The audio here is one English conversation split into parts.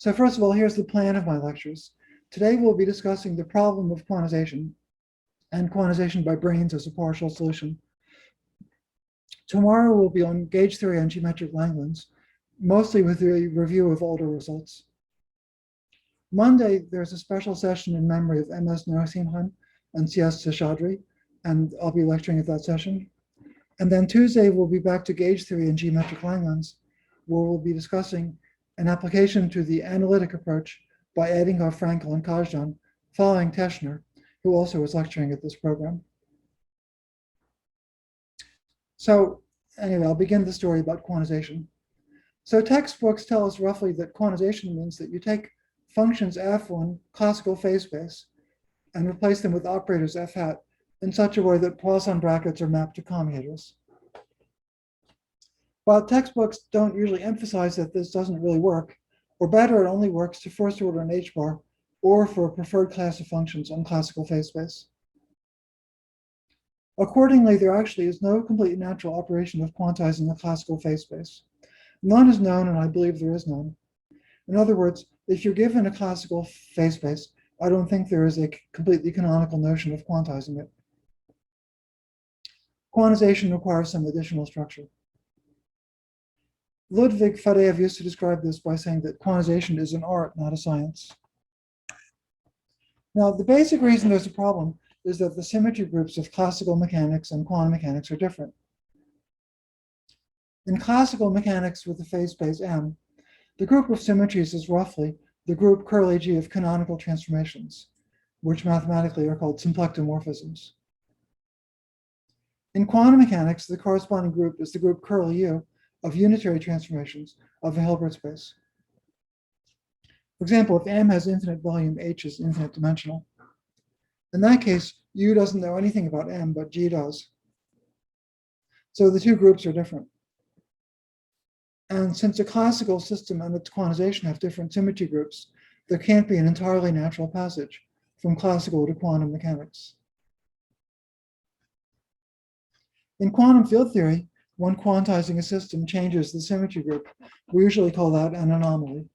So first of all, here's the plan of my lectures. Today we'll be discussing the problem of quantization and quantization by branes as a partial solution. Tomorrow we'll be on gauge theory and geometric Langlands, mostly with a review of older results. Monday, there's a special session in memory of MS Narasimhan and CS Seshadri, and I'll be lecturing at that session. And then Tuesday, we'll be back to gauge theory and geometric Langlands, where we'll be discussing an application to the analytic approach by Edinger, Frankel, and Kazjan, following Teschner, who also is lecturing at this program. So anyway, I'll begin the story about quantization. So textbooks tell us roughly that quantization means that you take functions f1, classical phase space, and replace them with operators f hat in such a way that Poisson brackets are mapped to commutators. But textbooks don't usually emphasize that this doesn't really work, or better, it only works to first order an h-bar or for a preferred class of functions on classical phase space. Accordingly, there actually is no completely natural operation of quantizing a classical phase space. None is known, and I believe there is none. In other words, if you're given a classical phase space, I don't think there is a completely canonical notion of quantizing it. Quantization requires some additional structure. Ludwig Faddeev used to describe this by saying that quantization is an art, not a science. Now, the basic reason there's a problem is that the symmetry groups of classical mechanics and quantum mechanics are different. In classical mechanics with the phase space M, the group of symmetries is roughly the group curly G of canonical transformations, which mathematically are called symplectomorphisms. In quantum mechanics, the corresponding group is the group curly U of unitary transformations of a Hilbert space. For example, if M has infinite volume, H is infinite dimensional. In that case, U doesn't know anything about M, but G does. So the two groups are different. And since a classical system and its quantization have different symmetry groups, there can't be an entirely natural passage from classical to quantum mechanics. In quantum field theory, when quantizing a system changes the symmetry group, we usually call that an anomaly.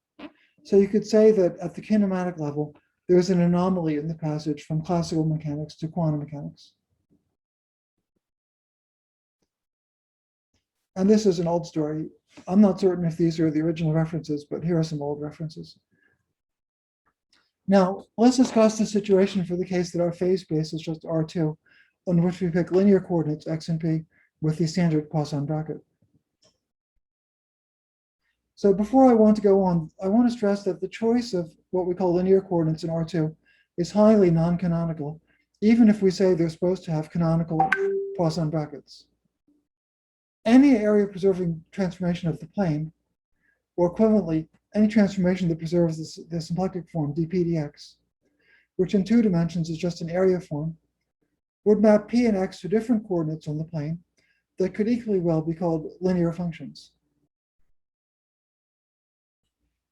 So you could say that at the kinematic level, there's an anomaly in the passage from classical mechanics to quantum mechanics. And this is an old story. I'm not certain if these are the original references, but here are some old references. Now, let's discuss the situation for the case that our phase space is just R2, on which we pick linear coordinates x and p with the standard Poisson bracket. So before I want to go on, I want to stress that the choice of what we call linear coordinates in R2 is highly non-canonical, even if we say they're supposed to have canonical Poisson brackets. Any area preserving transformation of the plane, or equivalently, any transformation that preserves the symplectic form dp dx, which in 2 dimensions is just an area form, would map p and x to different coordinates on the plane that could equally well be called linear functions.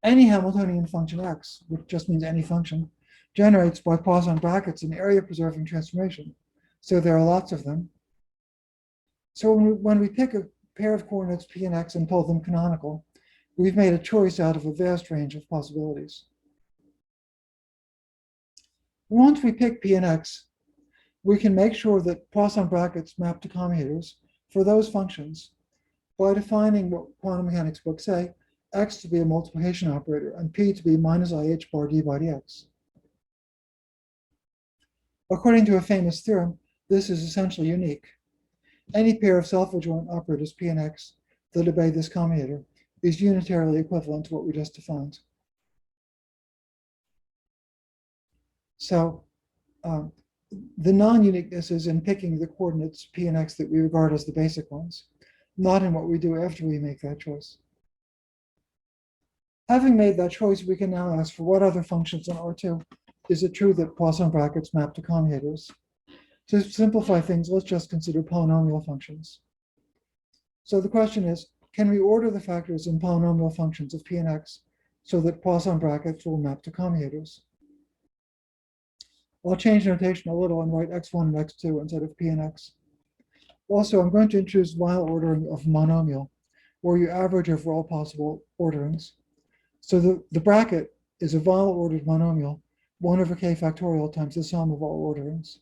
Any Hamiltonian function x, which just means any function, generates by Poisson brackets an area preserving transformation. So there are lots of them. So when we pick a pair of coordinates p and x and pull them canonical, we've made a choice out of a vast range of possibilities. Once we pick p and x, we can make sure that Poisson brackets map to commutators for those functions by defining what quantum mechanics books say, x to be a multiplication operator and p to be minus IH bar d by dx. According to a famous theorem, this is essentially unique. Any pair of self-adjoint operators p and x that obey this commutator is unitarily equivalent to what we just defined. So the non-uniqueness is in picking the coordinates p and x that we regard as the basic ones, not in what we do after we make that choice. Having made that choice, we can now ask for what other functions in R2 is it true that Poisson brackets map to commutators. To simplify things, let's just consider polynomial functions. So the question is, can we order the factors in polynomial functions of p and x so that Poisson brackets will map to commutators? I'll change notation a little and write x1 and x2 instead of p and x. Also, I'm going to introduce Weil ordering of monomial, where you average over all possible orderings. So the bracket is a Weyl-ordered monomial, 1 over k factorial times the sum of all orderings.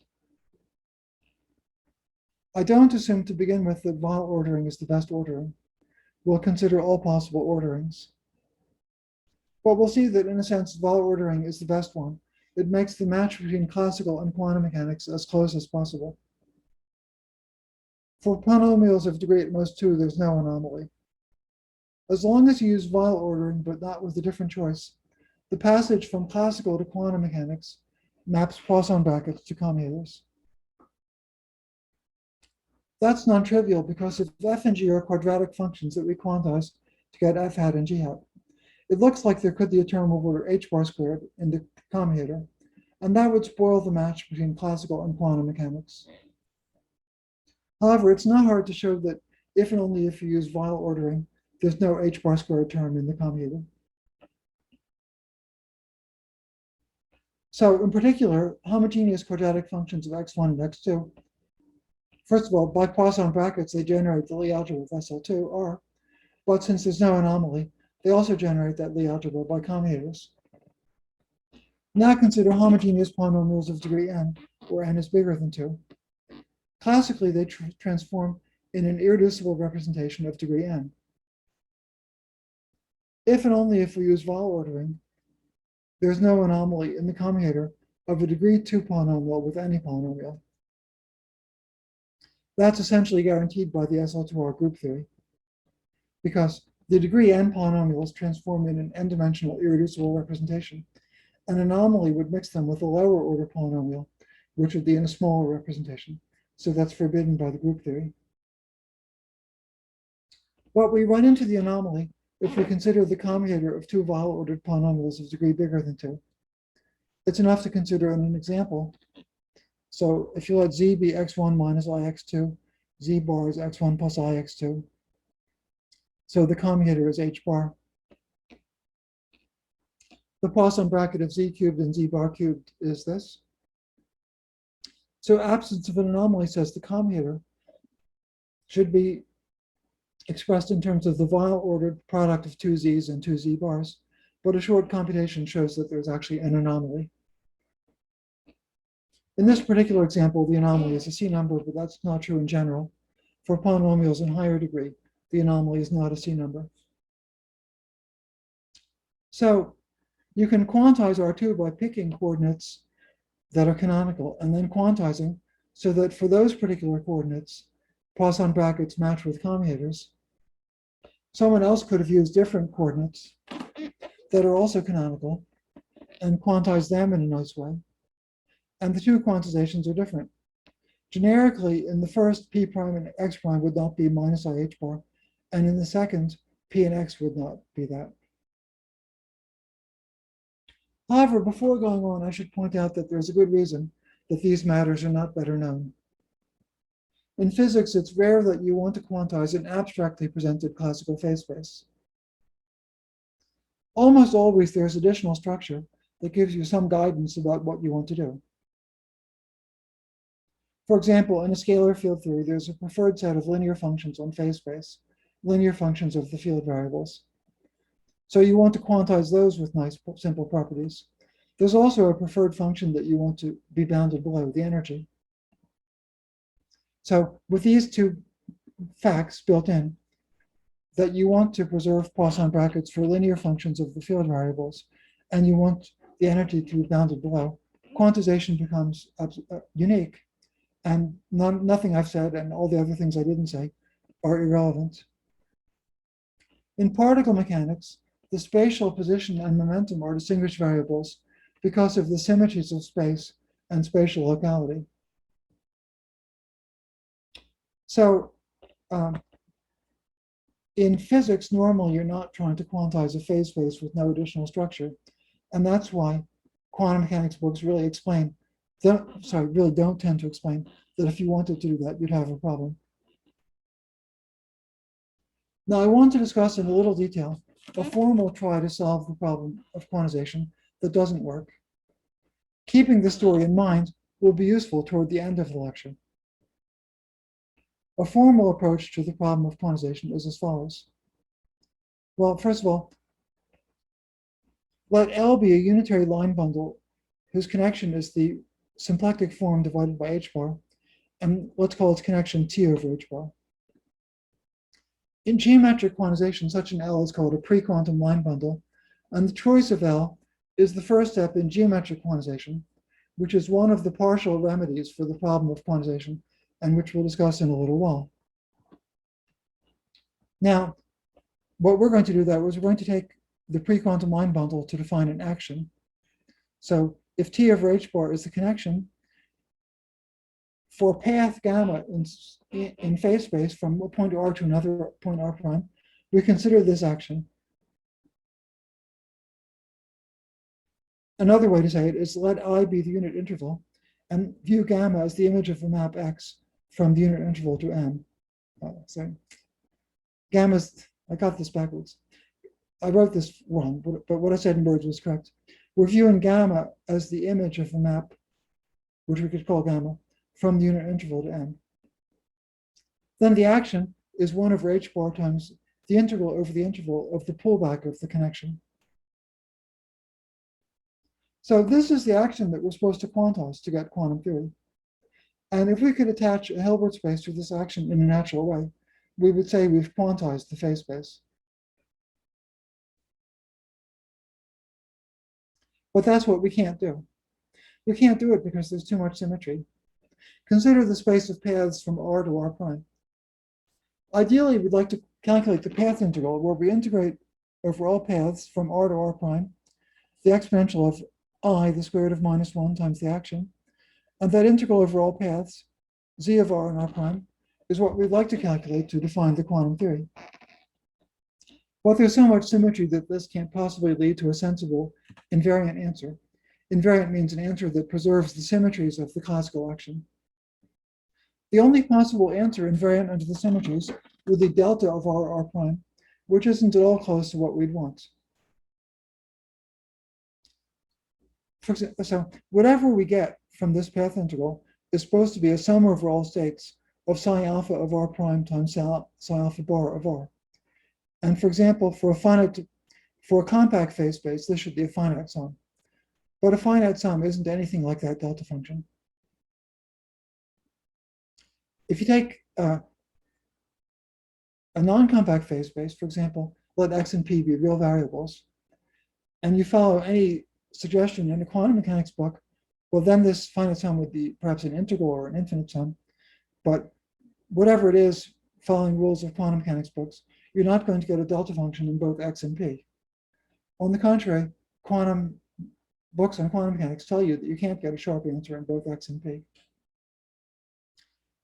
I don't assume to begin with that Weyl ordering is the best ordering. We'll consider all possible orderings. But we'll see that in a sense, Weyl ordering is the best one. It makes the match between classical and quantum mechanics as close as possible. For polynomials of degree at most 2, there's no anomaly. As long as you use Weyl ordering, but not with a different choice, the passage from classical to quantum mechanics maps Poisson brackets to commutators. That's non-trivial because if f and g are quadratic functions that we quantize to get f hat and g hat, it looks like there could be a term of order h bar squared in the commutator, and that would spoil the match between classical and quantum mechanics. However, it's not hard to show that if and only if you use Weyl ordering, there's no h bar squared term in the commutator. So in particular, homogeneous quadratic functions of x1 and x2, first of all, by Poisson brackets, they generate the Lie algebra of SL2, R, but since there's no anomaly, they also generate that Lie algebra by commutators. Now consider homogeneous polynomials of degree n, where n is bigger than 2. Classically, they transform in an irreducible representation of degree n. If and only if we use Weyl ordering, there's no anomaly in the commutator of a degree 2 polynomial with any polynomial. That's essentially guaranteed by the SL2R group theory, because the degree n polynomials transform in an n-dimensional irreducible representation. An anomaly would mix them with a lower order polynomial, which would be in a smaller representation. So that's forbidden by the group theory. But we run into the anomaly if we consider the commutator of 2 Weyl-ordered polynomials of degree bigger than 2. It's enough to consider in an example. So if you let z be x1 minus ix2, z bar is x1 plus ix2. So the commutator is h bar. The Poisson bracket of z cubed and z bar cubed is this. So absence of an anomaly says the commutator should be expressed in terms of the Weyl-ordered product of 2 z's and 2 z bars, but a short computation shows that there's actually an anomaly. In this particular example, the anomaly is a C number, but that's not true in general. For polynomials in higher degree, the anomaly is not a C number. So you can quantize R2 by picking coordinates that are canonical and then quantizing so that for those particular coordinates, Poisson brackets match with commutators. Someone else could have used different coordinates that are also canonical and quantize them in a nice way. And the two quantizations are different. Generically, in the first, p prime and x prime would not be minus I h bar, and in the second, p and x would not be that. However, before going on, I should point out that there's a good reason that these matters are not better known. In physics, it's rare that you want to quantize an abstractly presented classical phase space. Almost always, there's additional structure that gives you some guidance about what you want to do. For example, in a scalar field theory, there's a preferred set of linear functions on phase space, linear functions of the field variables. So you want to quantize those with nice simple properties. There's also a preferred function that you want to be bounded below, the energy. So with these two facts built in, that you want to preserve Poisson brackets for linear functions of the field variables, and you want the energy to be bounded below, quantization becomes unique. And nothing I've said and all the other things I didn't say are irrelevant. In particle mechanics, the spatial position and momentum are distinguished variables because of the symmetries of space and spatial locality. So in physics, normally you're not trying to quantize a phase space with no additional structure. And that's why quantum mechanics books really don't tend to explain that if you wanted to do that, you'd have a problem. Now, I want to discuss in a little detail a formal try to solve the problem of quantization that doesn't work. Keeping this story in mind will be useful toward the end of the lecture. A formal approach to the problem of quantization is as follows. Well, first of all, Let L be a unitary line bundle whose connection is the symplectic form divided by h bar, and let's call its connection T over h bar. In geometric quantization, such an L is called a pre-quantum line bundle, and the choice of L is the first step in geometric quantization, which is one of the partial remedies for the problem of quantization, and which we'll discuss in a little while. Now, what we're going to do that was we're going to take the pre-quantum line bundle to define an action. So if T over h bar is the connection, for path gamma in phase space from a point R to another point R prime, we consider this action. Another way to say it is let I be the unit interval and view gamma as the image of the map X from the unit interval to n. So gamma's, I got this backwards. I wrote this wrong, but what I said in words was correct. We're viewing gamma as the image of the map, which we could call gamma, from the unit interval to n. Then the action is 1 over h bar times the integral over the interval of the pullback of the connection. So this is the action that we're supposed to quantize to get quantum theory. And if we could attach a Hilbert space to this action in a natural way, we would say we've quantized the phase space. But that's what we can't do. We can't do it because there's too much symmetry. Consider the space of paths from R to R prime. Ideally, we'd like to calculate the path integral where we integrate over all paths from R to R prime, the exponential of I, the square root of -1 times the action. And that integral over all paths, Z of R and R prime, is what we'd like to calculate to define the quantum theory. But there's so much symmetry that this can't possibly lead to a sensible invariant answer. Invariant means an answer that preserves the symmetries of the classical action. The only possible answer invariant under the symmetries would be delta of R, R prime, which isn't at all close to what we'd want. So whatever we get from this path integral is supposed to be a sum over all states of psi alpha of R prime times psi alpha bar of R. And for example, for a compact phase space, this should be a finite sum. But a finite sum isn't anything like that delta function. If you take a non-compact phase space, for example, let x and p be real variables, and you follow any suggestion in a quantum mechanics book, well, then this finite sum would be perhaps an integral or an infinite sum. But whatever it is, following rules of quantum mechanics books, you're not going to get a delta function in both x and p. On the contrary, quantum books on quantum mechanics tell you that you can't get a sharp answer in both x and p.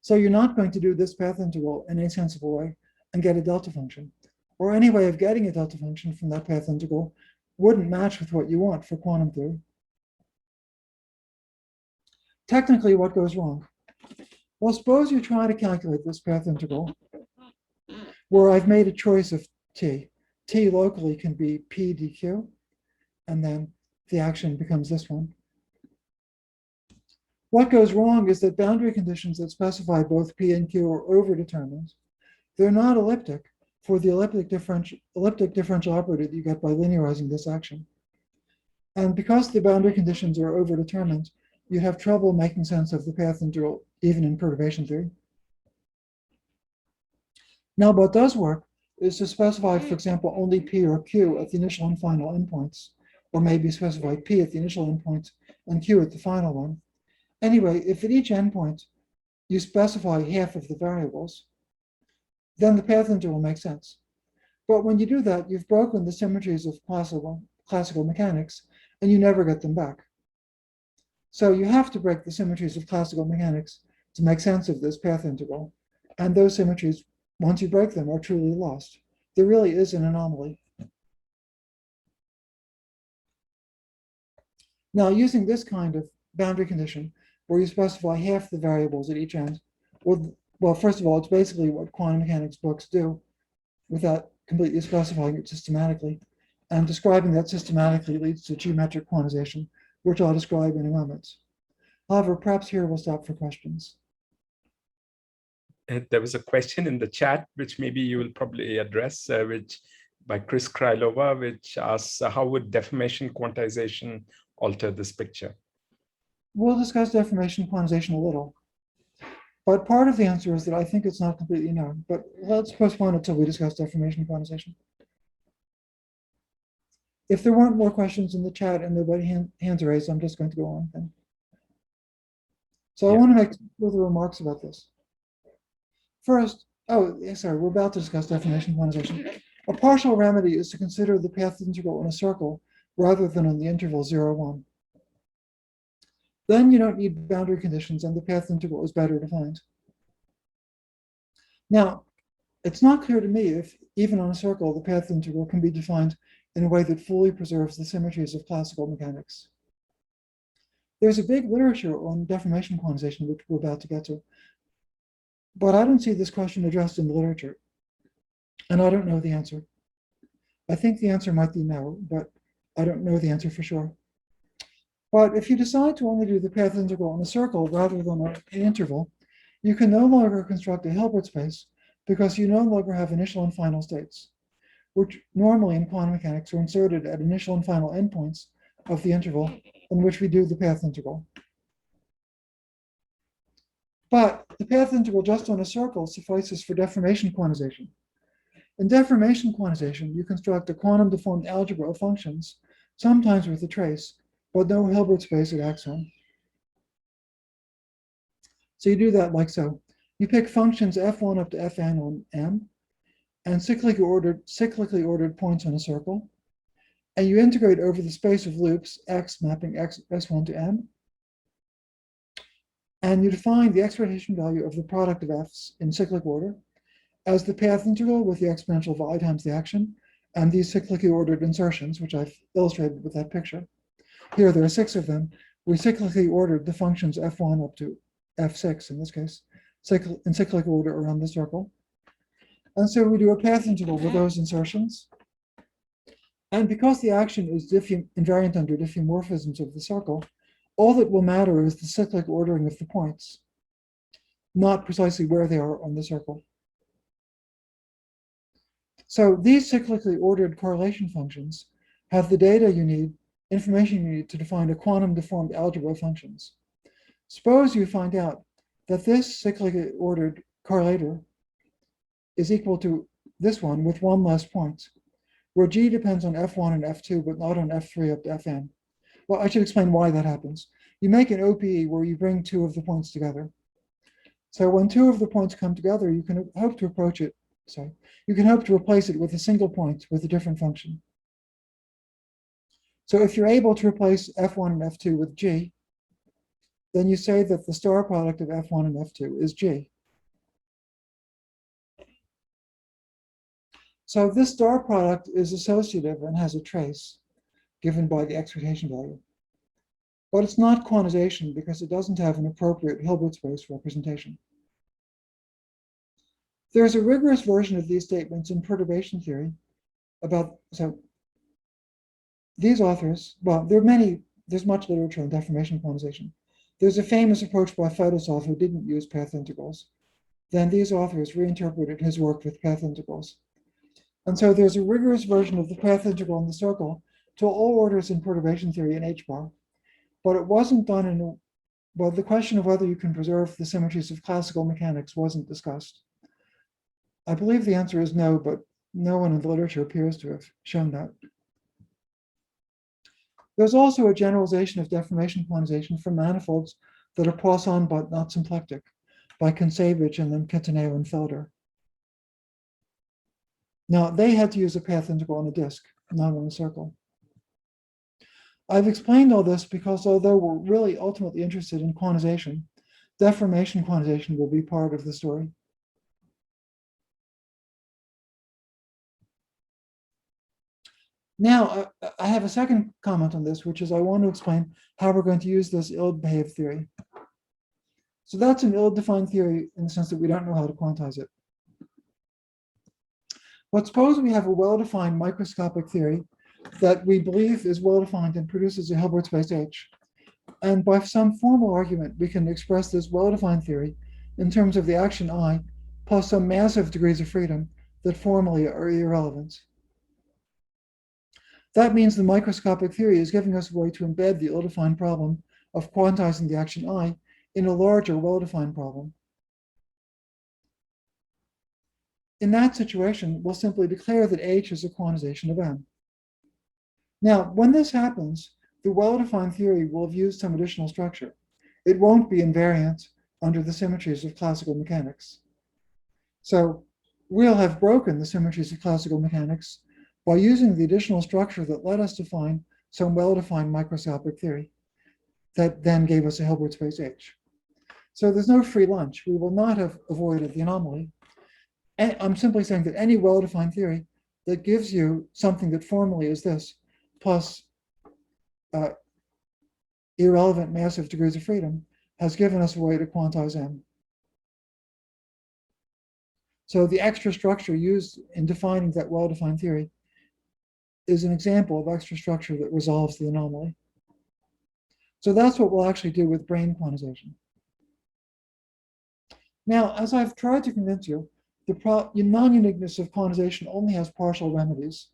So you're not going to do this path integral in a sensible way and get a delta function. Or any way of getting a delta function from that path integral wouldn't match with what you want for quantum theory. Technically, what goes wrong? Well, suppose you try to calculate this path integral where I've made a choice of t. T locally can be p dq, and then the action becomes this one. What goes wrong is that boundary conditions that specify both p and q are overdetermined. They're not elliptic for the elliptic differential operator that you get by linearizing this action. And because the boundary conditions are overdetermined, you'd have trouble making sense of the path integral, even in perturbation theory. Now, what does work is to specify, for example, only p or q at the initial and final endpoints, or maybe specify p at the initial endpoint and q at the final one. Anyway, if at each endpoint you specify half of the variables, then the path integral makes sense. But when you do that, you've broken the symmetries of classical mechanics, and you never get them back. So you have to break the symmetries of classical mechanics to make sense of this path integral. And those symmetries, once you break them, are truly lost. There really is an anomaly. Now, using this kind of boundary condition, where you specify half the variables at each end, well, first of all, it's basically what quantum mechanics books do without completely specifying it systematically. And describing that systematically leads to geometric quantization, which I'll describe in a moment. However, perhaps here we'll stop for questions. There was a question in the chat, which maybe you will probably address, which by Chris Krylova, which asks, how would deformation quantization alter this picture? We'll discuss deformation quantization a little. But part of the answer is that I think it's not completely known. But let's postpone it till we discuss deformation quantization. If there weren't more questions in the chat and nobody hands are raised, I'm just going to go on then. So I want to make further remarks about this. First, sorry, we're about to discuss deformation quantization. A partial remedy is to consider the path integral in a circle rather than in the interval 0, 1. Then you don't need boundary conditions and the path integral is better defined. Now, it's not clear to me if, even on a circle, the path integral can be defined in a way that fully preserves the symmetries of classical mechanics. There's a big literature on deformation quantization, which we're about to get to. But I don't see this question addressed in the literature. And I don't know the answer. I think the answer might be no, but I don't know the answer for sure. But if you decide to only do the path integral in a circle rather than an interval, you can no longer construct a Hilbert space because you no longer have initial and final states, which normally in quantum mechanics are inserted at initial and final endpoints of the interval in which we do the path integral. But the path integral just on a circle suffices for deformation quantization. In deformation quantization, you construct a quantum deformed algebra of functions, sometimes with a trace, but no Hilbert space it acts on. So you do that like so. You pick functions f1 up to fn on M, and cyclically ordered points on a circle, and you integrate over the space of loops x mapping s1 to M, and you define the expectation value of the product of f's in cyclic order as the path integral with the exponential of I times the action, and these cyclically ordered insertions, which I've illustrated with that picture. Here, there are 6 of them. We cyclically ordered the functions f1 up to f6, in this case, in cyclic order around the circle. And so we do a path integral with those insertions. And because the action is invariant under diffeomorphisms of the circle, all that will matter is the cyclic ordering of the points, not precisely where they are on the circle. So these cyclically ordered correlation functions have the data you need, information you need to define a quantum deformed algebra of functions. Suppose you find out that this cyclically ordered correlator is equal to this one with one less point, where G depends on F1 and F2, but not on F3 up to Fn. Well, I should explain why that happens. You make an OPE where you bring 2 of the points together. So when 2 of the points come together, you can hope to approach it, you can hope to replace it with a single point with a different function. So if you're able to replace F1 and F2 with G, then you say that the star product of F1 and F2 is G. So this star product is associative and has a trace given by the expectation value. But it's not quantization because it doesn't have an appropriate Hilbert space representation. There's a rigorous version of these statements in perturbation theory so these authors, well, there's much literature on deformation quantization. There's a famous approach by Fedosov who didn't use path integrals. Then these authors reinterpreted his work with path integrals. And so there's a rigorous version of the path integral in the circle to all orders in perturbation theory in H-bar. But it wasn't done well, the question of whether you can preserve the symmetries of classical mechanics wasn't discussed. I believe the answer is no, but no one in the literature appears to have shown that. There's also a generalization of deformation quantization from manifolds that are Poisson but not symplectic by Kontsevich and then Cataneo and Felder. Now, they had to use a path integral on a disk, not on a circle. I've explained all this because although we're really ultimately interested in quantization, deformation quantization will be part of the story. Now, I have a second comment on this, which is I want to explain how we're going to use this ill-behaved theory. So that's an ill-defined theory in the sense that we don't know how to quantize it. But suppose we have a well-defined microscopic theory that we believe is well-defined and produces a Hilbert space H. And by some formal argument, we can express this well-defined theory in terms of the action I plus some massive degrees of freedom that formally are irrelevant. That means the microscopic theory is giving us a way to embed the ill-defined problem of quantizing the action I in a larger, well-defined problem. In that situation, we'll simply declare that H is a quantization of N. Now, when this happens, the well-defined theory will have used some additional structure. It won't be invariant under the symmetries of classical mechanics. So we'll have broken the symmetries of classical mechanics by using the additional structure that let us define some well-defined microscopic theory that then gave us a Hilbert space H. So there's no free lunch. We will not have avoided the anomaly. And I'm simply saying that any well-defined theory that gives you something that formally is this, plus irrelevant massive degrees of freedom, has given us a way to quantize M. So the extra structure used in defining that well-defined theory is an example of extra structure that resolves the anomaly. So that's what we'll actually do with brane quantization. Now, as I've tried to convince you, the non-uniqueness of quantization only has partial remedies.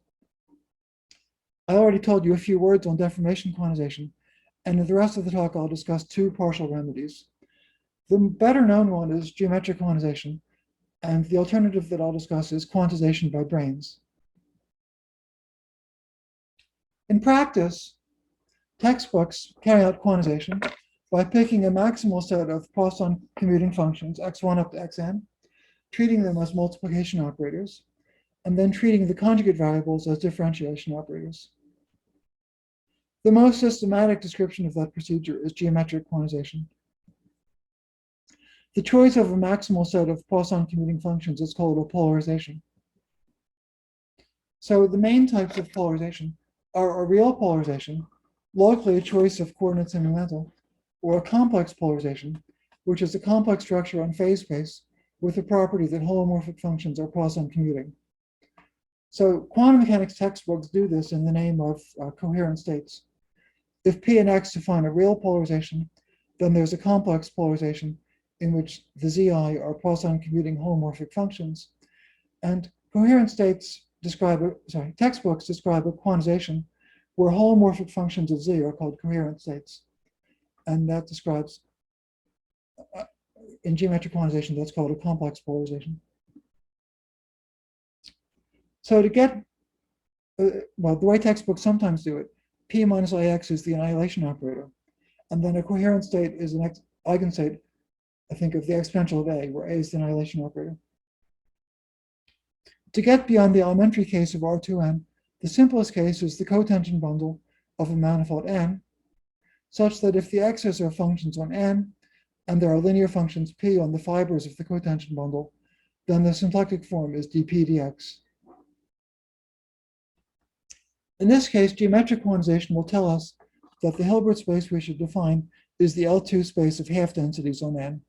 I already told you a few words on deformation quantization, and in the rest of the talk, I'll discuss two partial remedies. The better known one is geometric quantization, and the alternative that I'll discuss is quantization by branes. In practice, textbooks carry out quantization by picking a maximal set of Poisson commuting functions, x1 up to xn, treating them as multiplication operators, and then treating the conjugate variables as differentiation operators. The most systematic description of that procedure is geometric quantization. The choice of a maximal set of Poisson commuting functions is called a polarization. So the main types of polarization are a real polarization, locally a choice of coordinates in momentum, or a complex polarization, which is a complex structure on phase space with the property that holomorphic functions are Poisson commuting. So quantum mechanics textbooks do this in the name of coherent states. If P and X define a real polarization, then there's a complex polarization in which the Zi are Poisson commuting holomorphic functions. And coherent states textbooks describe a quantization where holomorphic functions of Z are called coherent states. And that describes, in geometric quantization, that's called a complex polarization. So to get, well, the way textbooks sometimes do it, P minus IX is the annihilation operator. And then a coherent state is an eigenstate, I think, of the exponential of A, where A is the annihilation operator. To get beyond the elementary case of R2n, the simplest case is the cotangent bundle of a manifold n, such that if the x's are functions on n, and there are linear functions p on the fibers of the cotangent bundle, then the symplectic form is dp dx. In this case, geometric quantization will tell us that the Hilbert space we should define is the L2 space of half densities on n.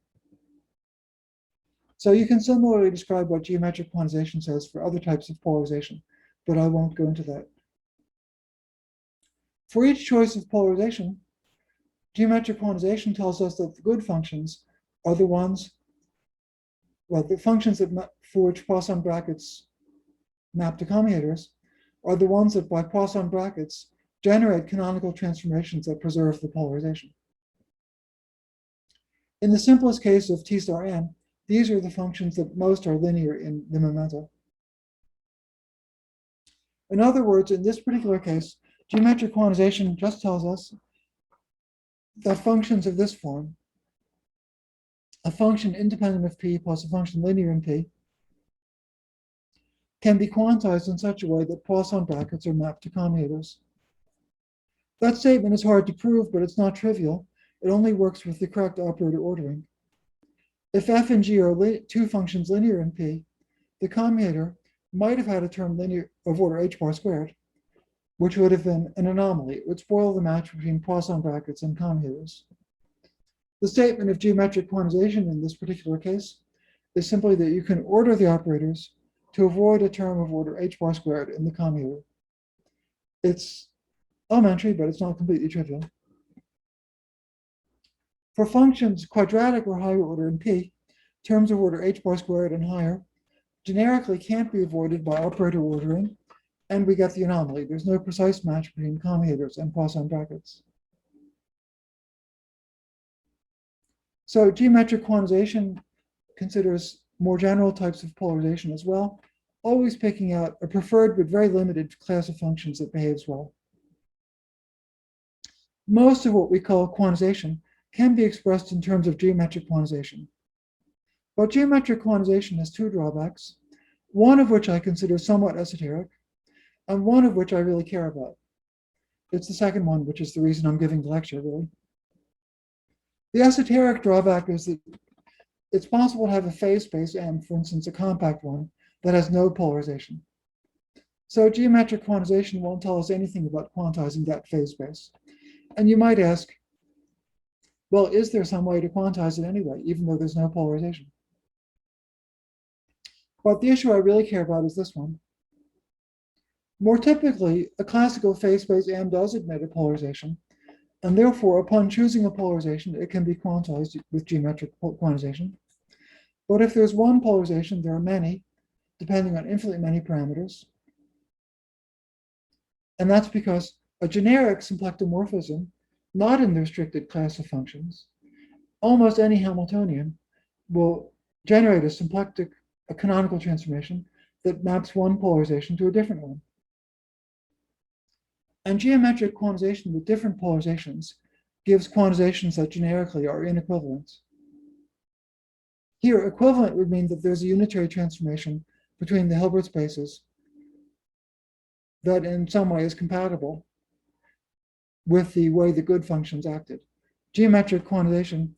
So you can similarly describe what geometric quantization says for other types of polarization, but I won't go into that. For each choice of polarization, geometric quantization tells us that the good functions are the ones, well, the functions that for which Poisson brackets map to commutators are the ones that by Poisson brackets generate canonical transformations that preserve the polarization. In the simplest case of T star n, these are the functions that most are linear in the momenta. In other words, in this particular case, geometric quantization just tells us that functions of this form, a function independent of P plus a function linear in P, can be quantized in such a way that Poisson brackets are mapped to commutators. That statement is hard to prove, but it's not trivial. It only works with the correct operator ordering. If f and g are two functions linear in P, the commutator might have had a term linear of order h bar squared, which would have been an anomaly. It would spoil the match between Poisson brackets and commutators. The statement of geometric quantization in this particular case is simply that you can order the operators to avoid a term of order h bar squared in the commutator. It's elementary, but it's not completely trivial. For functions quadratic or higher order in P, terms of order h bar squared and higher generically can't be avoided by operator ordering, and we get the anomaly. There's no precise match between commutators and Poisson brackets. So geometric quantization considers more general types of polarization as well, always picking out a preferred but very limited class of functions that behaves well. Most of what we call quantization can be expressed in terms of geometric quantization. But geometric quantization has two drawbacks, one of which I consider somewhat esoteric, and one of which I really care about. It's the second one, which is the reason I'm giving the lecture, really. The esoteric drawback is that it's possible to have a phase space M, for instance, a compact one, that has no polarization. So geometric quantization won't tell us anything about quantizing that phase space. And you might ask, well, is there some way to quantize it anyway, even though there's no polarization? But the issue I really care about is this one. More typically, a classical phase space M does admit a polarization, and therefore, upon choosing a polarization, it can be quantized with geometric quantization. But if there's one polarization, there are many, depending on infinitely many parameters. And that's because a generic symplectomorphism, not in the restricted class of functions, almost any Hamiltonian will generate a canonical transformation that maps one polarization to a different one. And geometric quantization with different polarizations gives quantizations that generically are inequivalent. Here, equivalent would mean that there's a unitary transformation between the Hilbert spaces that in some way is compatible with the way the good functions acted. Geometric quantization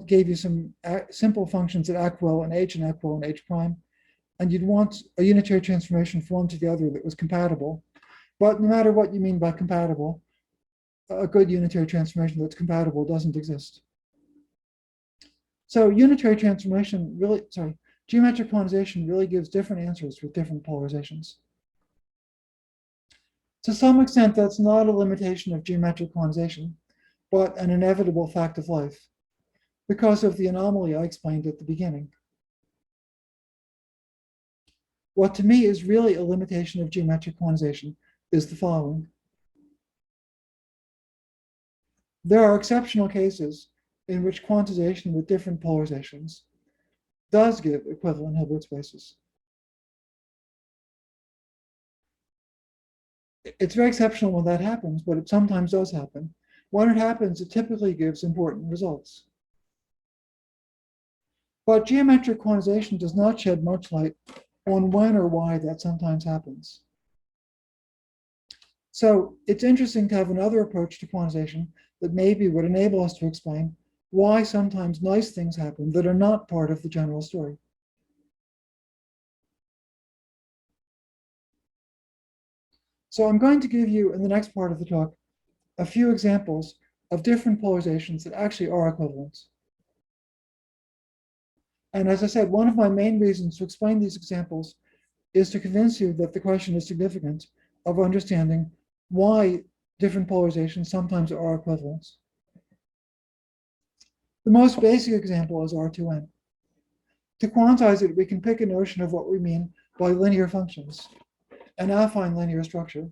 gave you some simple functions that act well in H and act well in H prime, and you'd want a unitary transformation from one to the other that was compatible. But no matter what you mean by compatible, a good unitary transformation that's compatible doesn't exist. So geometric quantization really gives different answers with different polarizations. To some extent, that's not a limitation of geometric quantization, but an inevitable fact of life because of the anomaly I explained at the beginning. What to me is really a limitation of geometric quantization is the following. There are exceptional cases in which quantization with different polarizations does give equivalent Hilbert spaces. It's very exceptional when that happens, but it sometimes does happen. When it happens, it typically gives important results. But geometric quantization does not shed much light on when or why that sometimes happens. So it's interesting to have another approach to quantization that maybe would enable us to explain why sometimes nice things happen that are not part of the general story. So I'm going to give you, in the next part of the talk, a few examples of different polarizations that actually are equivalent. And as I said, one of my main reasons to explain these examples is to convince you that the question is significant of understanding why different polarizations sometimes are equivalent. The most basic example is R2n. To quantize it, we can pick a notion of what we mean by linear functions, an affine linear structure,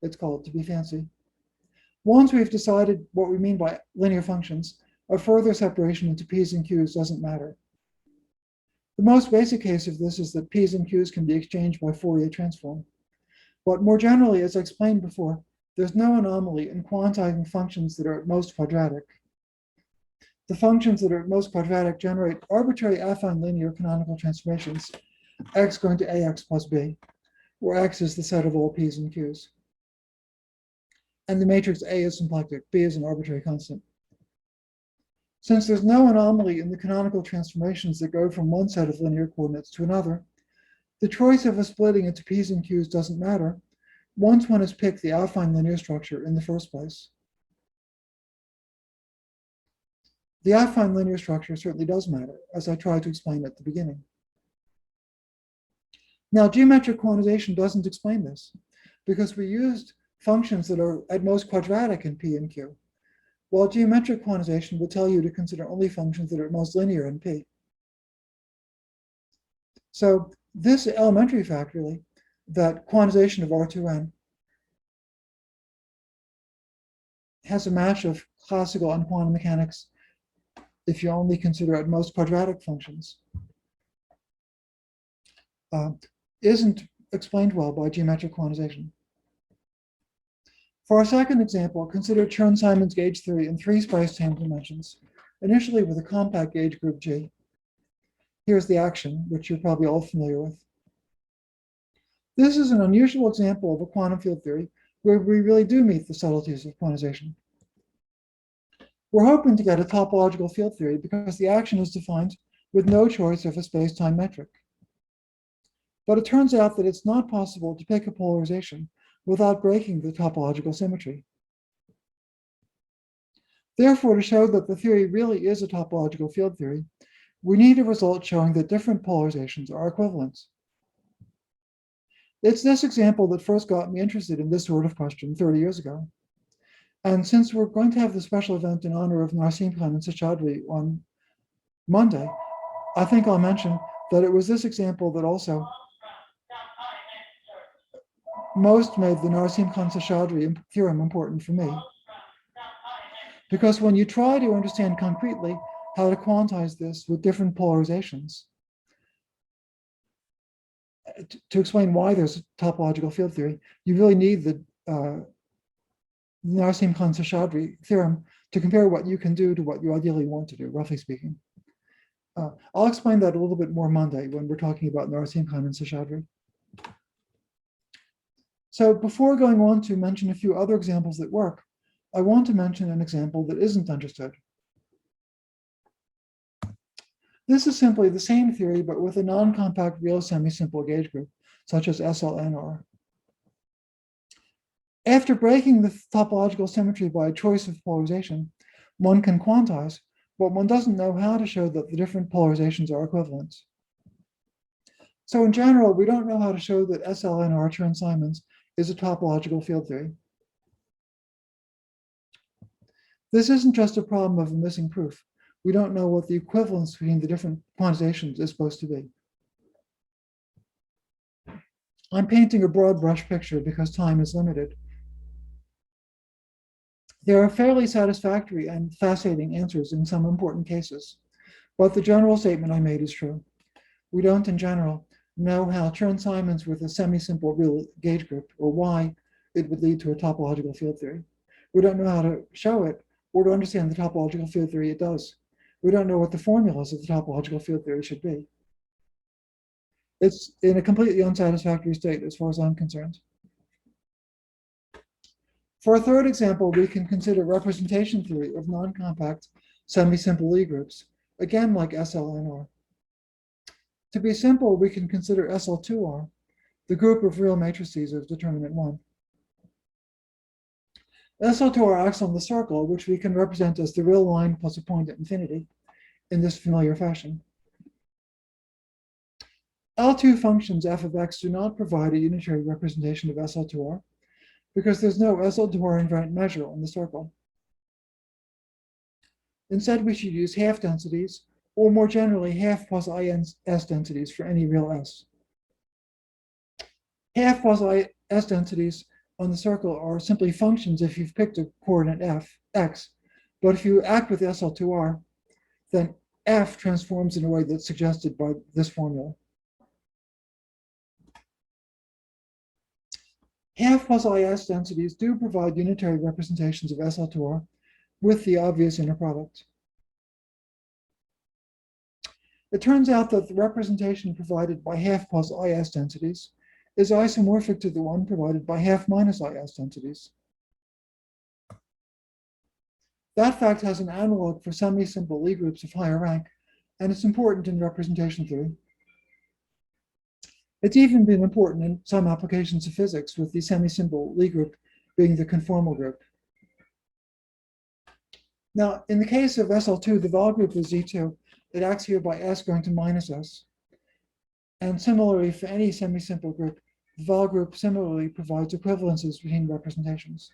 it's called to be fancy. Once we've decided what we mean by linear functions, a further separation into P's and Q's doesn't matter. The most basic case of this is that P's and Q's can be exchanged by Fourier transform. But more generally, as I explained before, there's no anomaly in quantizing functions that are at most quadratic. The functions that are at most quadratic generate arbitrary affine linear canonical transformations, x going to ax plus b, where x is the set of all P's and Q's. And the matrix A is symplectic, B is an arbitrary constant. Since there's no anomaly in the canonical transformations that go from one set of linear coordinates to another, the choice of a splitting into P's and Q's doesn't matter once one has picked the affine linear structure in the first place. The affine linear structure certainly does matter, as I tried to explain at the beginning. Now, geometric quantization doesn't explain this, because we used functions that are at most quadratic in P and Q, while geometric quantization will tell you to consider only functions that are at most linear in P. So this elementary fact really that quantization of R2n has a match of classical and quantum mechanics if you only consider at most quadratic functions, isn't explained well by geometric quantization. For our second example, consider Chern-Simons gauge theory in 3 space-time dimensions, initially with a compact gauge group G. Here's the action, which you're probably all familiar with. This is an unusual example of a quantum field theory where we really do meet the subtleties of quantization. We're hoping to get a topological field theory because the action is defined with no choice of a space-time metric. But it turns out that it's not possible to pick a polarization without breaking the topological symmetry. Therefore, to show that the theory really is a topological field theory, we need a result showing that different polarizations are equivalent. It's this example that first got me interested in this sort of question 30 years ago. And since we're going to have the special event in honor of Narsim Khan and Seshadri on Monday, I think I'll mention that it was this example that also most made the Narsim Khan Seshadri theorem important for me. Because when you try to understand concretely how to quantize this with different polarizations, to explain why there's a topological field theory, you really need the Narsim Khan Seshadri theorem to compare what you can do to what you ideally want to do, roughly speaking. I'll explain that a little bit more Monday when we're talking about Narsim Khan and Seshadri. So before going on to mention a few other examples that work, I want to mention an example that isn't understood. This is simply the same theory, but with a non-compact real semi-simple gauge group, such as SLNR. After breaking the topological symmetry by a choice of polarization, one can quantize, but one doesn't know how to show that the different polarizations are equivalent. So in general, we don't know how to show that SLNR Chern-Simons is a topological field theory. This isn't just a problem of a missing proof. We don't know what the equivalence between the different quantizations is supposed to be. I'm painting a broad brush picture because time is limited. There are fairly satisfactory and fascinating answers in some important cases, but the general statement I made is true. We don't, in general, know how Chern-Simons with a semi-simple real gauge group, or why it would lead to a topological field theory. We don't know how to show it, or to understand the topological field theory it does. We don't know what the formulas of the topological field theory should be. It's in a completely unsatisfactory state as far as I'm concerned. For a third example, we can consider representation theory of non-compact semi-simple Lie groups, again like SLNR. To be simple, we can consider SL2R, the group of real matrices of determinant 1. SL2R acts on the circle, which we can represent as the real line plus a point at infinity in this familiar fashion. L2 functions f of x do not provide a unitary representation of SL2R because there's no SL2R invariant measure on the circle. Instead, we should use half densities, or more generally, half plus IS densities for any real S. Half plus IS densities on the circle are simply functions if you've picked a coordinate f, x, but if you act with SL2R, then f transforms in a way that's suggested by this formula. Half plus IS densities do provide unitary representations of SL2R with the obvious inner product. It turns out that the representation provided by half plus IS densities is isomorphic to the one provided by half minus IS densities. That fact has an analog for semi-simple Lie groups of higher rank, and it's important in representation theory. It's even been important in some applications of physics, with the semi-simple Lie group being the conformal group. Now, in the case of SL2, the Val group is Z2. It acts here by S going to minus S. And similarly, for any semi-simple group, the Val group similarly provides equivalences between representations.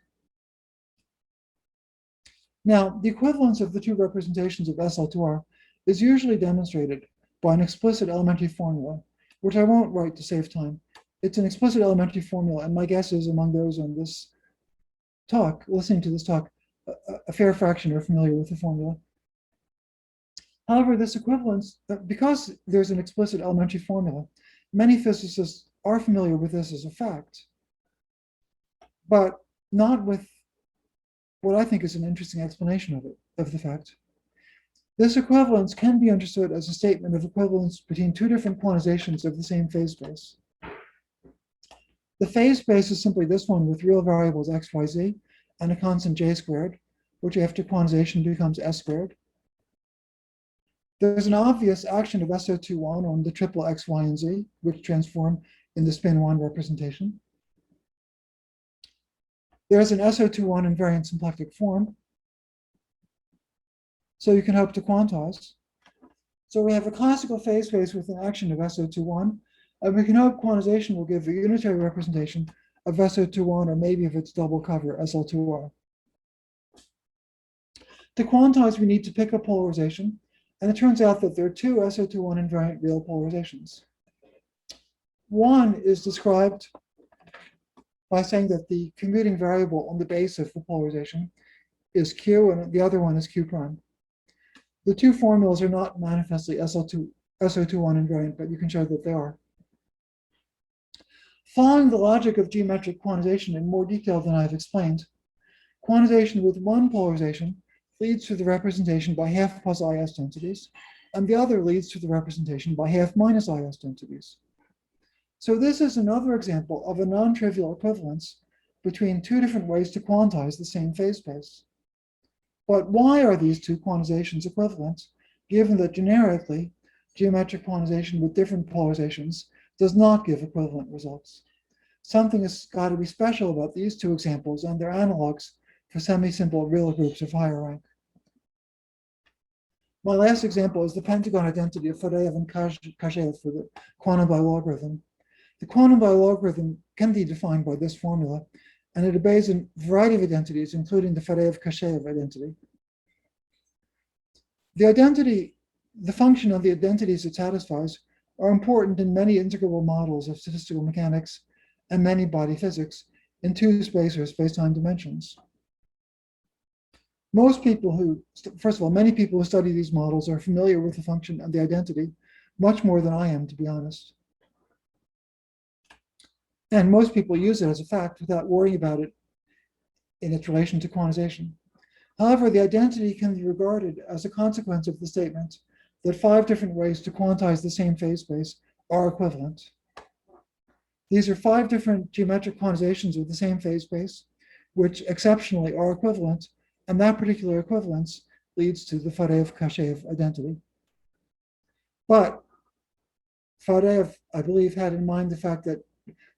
Now, the equivalence of the two representations of SL2R is usually demonstrated by an explicit elementary formula, which I won't write to save time, it's an explicit elementary formula, and my guess is among those on this talk, listening to this talk, a fair fraction are familiar with the formula. However, this equivalence, because there's an explicit elementary formula, many physicists are familiar with this as a fact, but not with what I think is an interesting explanation of it, of the fact. This equivalence can be understood as a statement of equivalence between two different quantizations of the same phase space. The phase space is simply this one with real variables x, y, z, and a constant j squared, which after quantization becomes s squared. There's an obvious action of SO21 on the triple x, y, and z, which transform in the spin 1 representation. There's an SO21 invariant symplectic form, so you can hope to quantize. So we have a classical phase space with an action of SO21, and we can hope quantization will give a unitary representation of SO21, or maybe of its double cover, SL2R. To quantize, we need to pick a polarization, and it turns out that there are two SO21 invariant real polarizations. One is described by saying that the commuting variable on the base of the polarization is Q, and the other one is Q prime. The two formulas are not manifestly SO21 invariant, but you can show that they are. Following the logic of geometric quantization in more detail than I've explained, quantization with one polarization leads to the representation by half plus IS densities, and the other leads to the representation by half minus IS densities. So this is another example of a non-trivial equivalence between two different ways to quantize the same phase space. But why are these two quantizations equivalent, given that generically, geometric quantization with different polarizations does not give equivalent results? Something has got to be special about these two examples and their analogs for semi-simple real groups of higher rank. My last example is the pentagon identity of Fadeev and Kashev for the quantum bilogarithm. The quantum bilogarithm can be defined by this formula, and it obeys a variety of identities, including the Fadeev-Kashev identity. The function of the identities it satisfies are important in many integrable models of statistical mechanics and many body physics in two space or space-time dimensions. Most people who, first of all, many people who study these models are familiar with the function and the identity, much more than I am, to be honest. And most people use it as a fact without worrying about it in its relation to quantization. However, the identity can be regarded as a consequence of the statement that 5 different ways to quantize the same phase space are equivalent. These are 5 different geometric quantizations of the same phase space, which exceptionally are equivalent, and that particular equivalence leads to the Fadeev-Kashev identity. But Fadeev, I believe, had in mind the fact that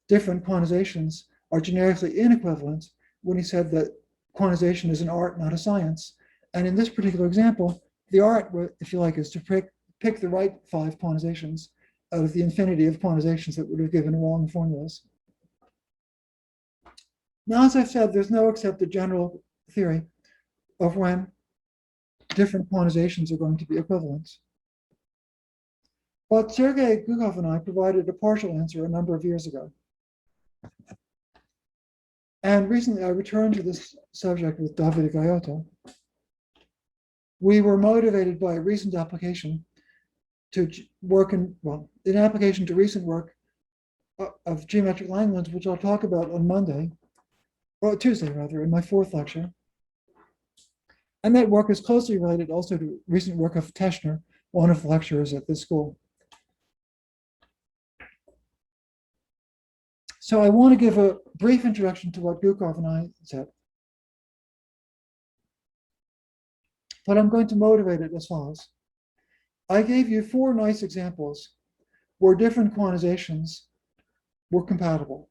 different quantizations are generically inequivalent when he said that quantization is an art, not a science. And in this particular example, the art, if you like, is to pick the right 5 quantizations out of the infinity of quantizations that would have given wrong formulas. Now, as I've said, there's no accepted general theory of when different quantizations are going to be equivalent. But Sergei Gukov and I provided a partial answer a number of years ago. And recently I returned to this subject with David Gaiotto. We were motivated by a recent application to work in, well, an application to recent work of geometric Langlands, which I'll talk about on Monday, or Tuesday rather, in my 4th lecture. And that work is closely related also to recent work of Teschner, one of the lecturers at this school. So I want to give a brief introduction to what Gukov and I said. But I'm going to motivate it as follows. I gave you 4 nice examples where different quantizations were compatible.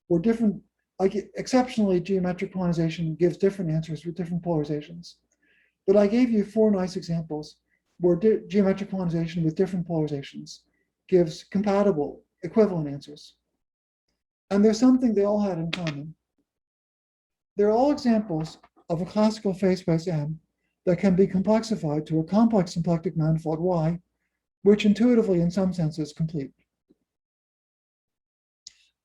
Where different, like exceptionally geometric quantization gives different answers with different polarizations. But I gave you 4 nice examples where geometric quantization with different polarizations gives compatible, equivalent answers. And there's something they all had in common. They're all examples of a classical phase space M that can be complexified to a complex symplectic manifold Y, which intuitively, in some sense, is complete.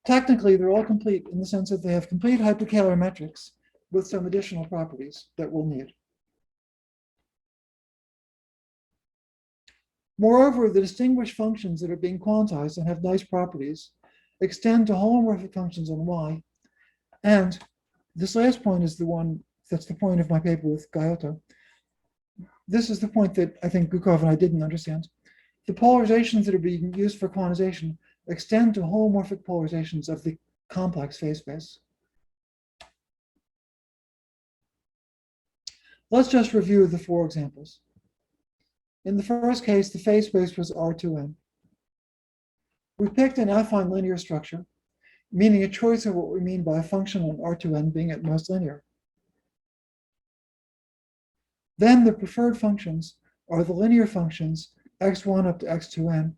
Technically, they're all complete in the sense that they have complete hyperkiller metrics with some additional properties that we'll need. Moreover, the distinguished functions that are being quantized and have nice properties extend to holomorphic functions on Y. And this last point is the one that's the point of my paper with Gaiotto. This is the point that I think Gukov and I didn't understand. The polarizations that are being used for quantization extend to holomorphic polarizations of the complex phase space. Let's just review the 4 examples. In the first case, the phase space was R2n. We picked an affine linear structure, meaning a choice of what we mean by a function on R2n being at most linear. Then the preferred functions are the linear functions x1 up to x2n,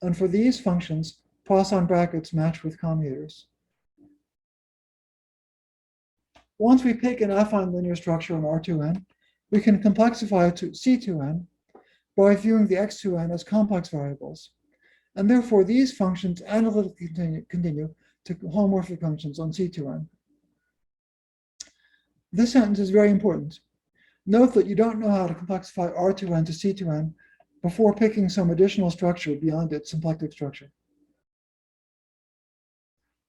and for these functions, Poisson brackets match with commuters. Once we pick an affine linear structure on R2n, we can complexify it to C2n by viewing the x2n as complex variables. And therefore, these functions analytically continue to homomorphic functions on C2n. This sentence is very important. Note that you don't know how to complexify R2n to C2n before picking some additional structure beyond its symplectic structure.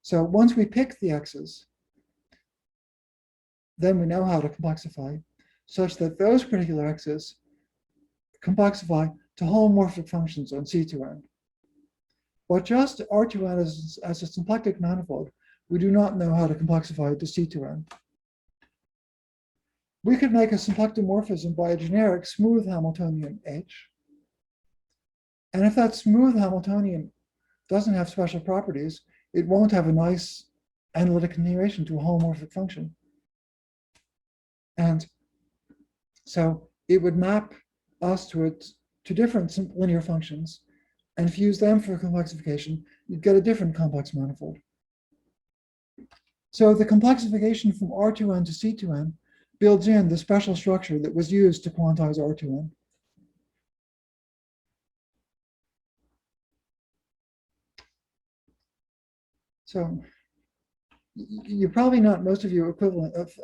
So once we pick the x's, then we know how to complexify such that those particular x's complexify to homomorphic functions on C2n. But just R2n as a symplectic manifold, we do not know how to complexify it to C2n. We could make a symplectomorphism by a generic smooth Hamiltonian H. And if that smooth Hamiltonian doesn't have special properties, it won't have a nice analytic continuation to a homomorphic function. And so it would map us to different linear functions, and if you use them for complexification, you'd get a different complex manifold. So the complexification from R2n to C2n builds in the special structure that was used to quantize R2n. So you're probably not, most of you,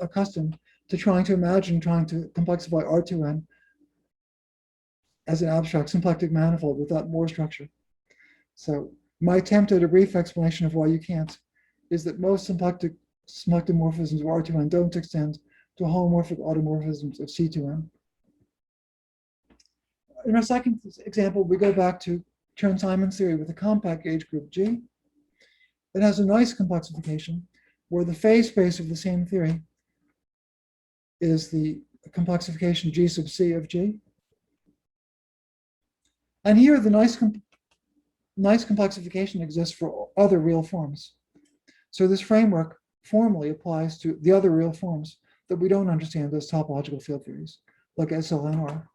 accustomed to trying to complexify R2n as an abstract symplectic manifold without more structure. So my attempt at a brief explanation of why you can't is that most symplectic morphisms of R2n don't extend to homomorphic automorphisms of C2n. In our second example, we go back to Chern-Simons theory with a compact gauge group G. It has a nice complexification where the phase space of the same theory is the complexification G sub C of G. And here the nice complexification exists for other real forms. So this framework formally applies to the other real forms that we don't understand as topological field theories, like SLNR.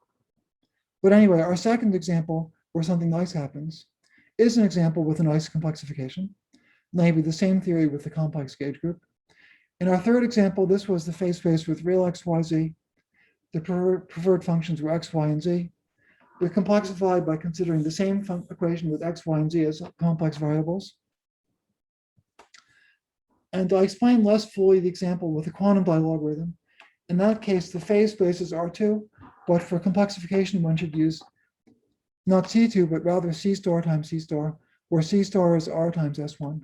But anyway, our second example where something nice happens is an example with a nice complexification, namely the same theory with the complex gauge group. In our third example, this was the phase space with real x, y, z. The preferred functions were x, y, and z. We complexified by considering the same equation with x, y, and z as complex variables. And I explained less fully the example with the quantum bilogarithm. In that case, the phase space is R2, but for complexification, one should use not C2, but rather C star times C star, where C star is R times S1.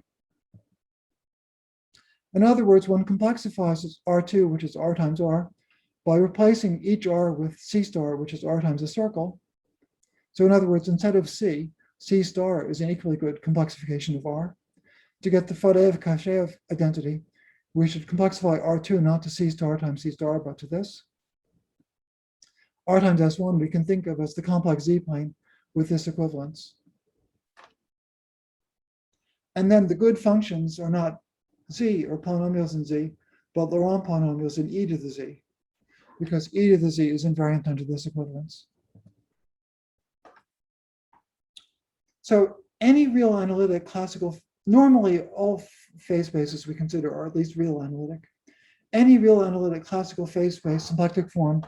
In other words, one complexifies R2, which is R times R, by replacing each R with C star, which is R times a circle. So in other words, instead of C, C star is an equally good complexification of R. To get the Fadeev-Kashev identity, we should complexify R2 not to C star times C star, but to this. R times S1 we can think of as the complex Z plane with this equivalence. And then the good functions are not Z or polynomials in Z, but Laurent polynomials in e to the Z, because e to the Z is invariant under this equivalence. So any real analytic classical, normally all phase spaces we consider are at least real analytic. Any real analytic classical phase space symplectic form,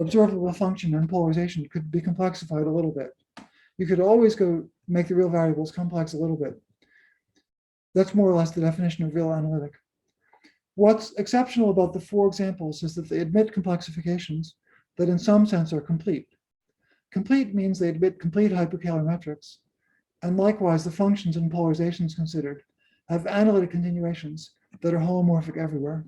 observable function and polarization could be complexified a little bit. You could always go make the real variables complex a little bit. That's more or less the definition of real analytic. What's exceptional about the 4 examples is that they admit complexifications that in some sense are complete. Complete means they admit complete hyperkiller metrics, and likewise the functions and polarizations considered have analytic continuations that are holomorphic everywhere.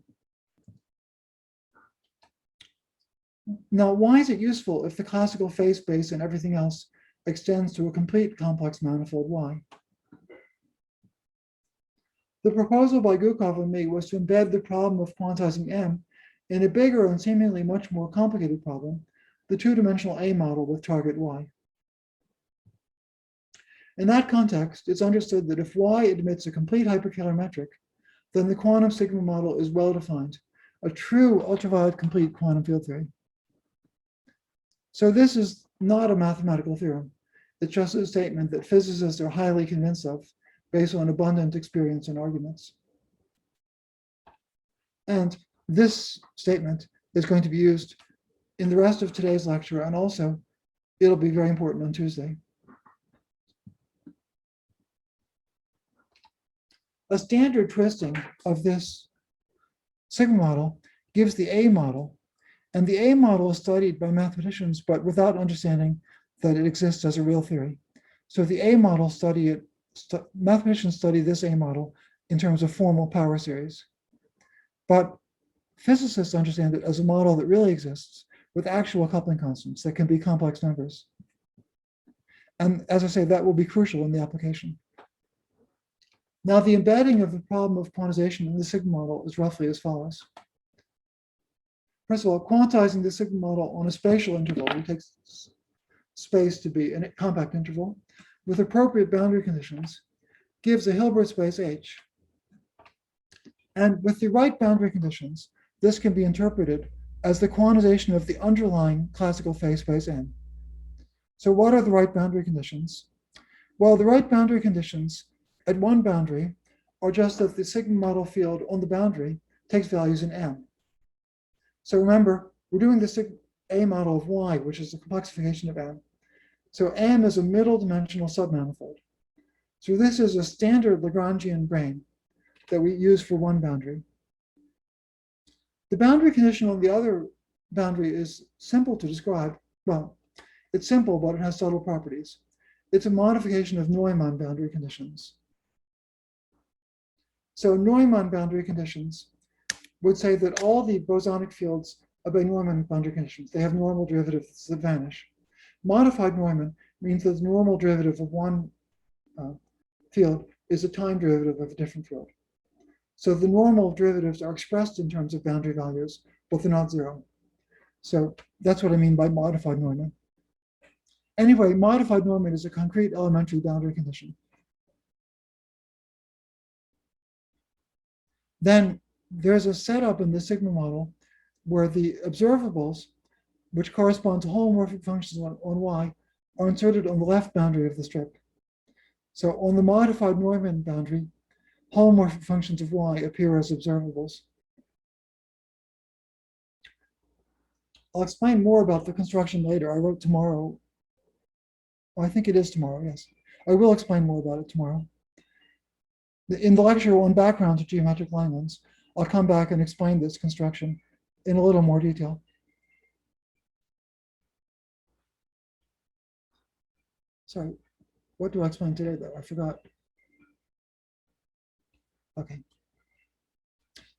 Now, why is it useful if the classical phase space and everything else extends to a complete complex manifold Y? The proposal by Gukov and me was to embed the problem of quantizing M in a bigger and seemingly much more complicated problem, the 2-dimensional A model with target Y. In that context, it's understood that if Y admits a complete hyperkiller metric, then the quantum sigma model is well-defined, a true ultraviolet complete quantum field theory. So this is not a mathematical theorem. It's just a statement that physicists are highly convinced of based on abundant experience and arguments. And this statement is going to be used in the rest of today's lecture, and also it'll be very important on Tuesday. A standard twisting of this sigma model gives the A model, and the A model is studied by mathematicians, but without understanding that it exists as a real theory. So the A model mathematicians study this A model in terms of formal power series. But physicists understand it as a model that really exists with actual coupling constants that can be complex numbers. And as I say, that will be crucial in the application. Now, the embedding of the problem of quantization in the sigma model is roughly as follows. First of all, quantizing the sigma model on a spatial interval, we take space to be a compact interval with appropriate boundary conditions, gives a Hilbert space H. And with the right boundary conditions, this can be interpreted as the quantization of the underlying classical phase space N. So what are the right boundary conditions? Well, the right boundary conditions at one boundary are just that the sigma model field on the boundary takes values in M. So remember, we're doing the sigma A model of Y, which is the complexification of M. So M is a middle dimensional submanifold. So this is a standard Lagrangian brane that we use for one boundary. The boundary condition on the other boundary is simple to describe. Well, it's simple, but it has subtle properties. It's a modification of Neumann boundary conditions. So Neumann boundary conditions would say that all the bosonic fields obey Neumann boundary conditions. They have normal derivatives that vanish. Modified Neumann means that the normal derivative of one field is a time derivative of a different field. So the normal derivatives are expressed in terms of boundary values, but they're not zero. So that's what I mean by modified Neumann. Anyway, modified Neumann is a concrete elementary boundary condition. Then there's a setup in the sigma model where the observables, which correspond to holomorphic functions on Y, are inserted on the left boundary of the strip. So on the modified Neumann boundary, holomorphic functions of Y appear as observables. I'll explain more about the construction later. I wrote tomorrow. Well, I think it is tomorrow, yes. I will explain more about it tomorrow. In the lecture on background to geometric Langlands, I'll come back and explain this construction in a little more detail. Sorry, what do I explain today though? I forgot. Okay.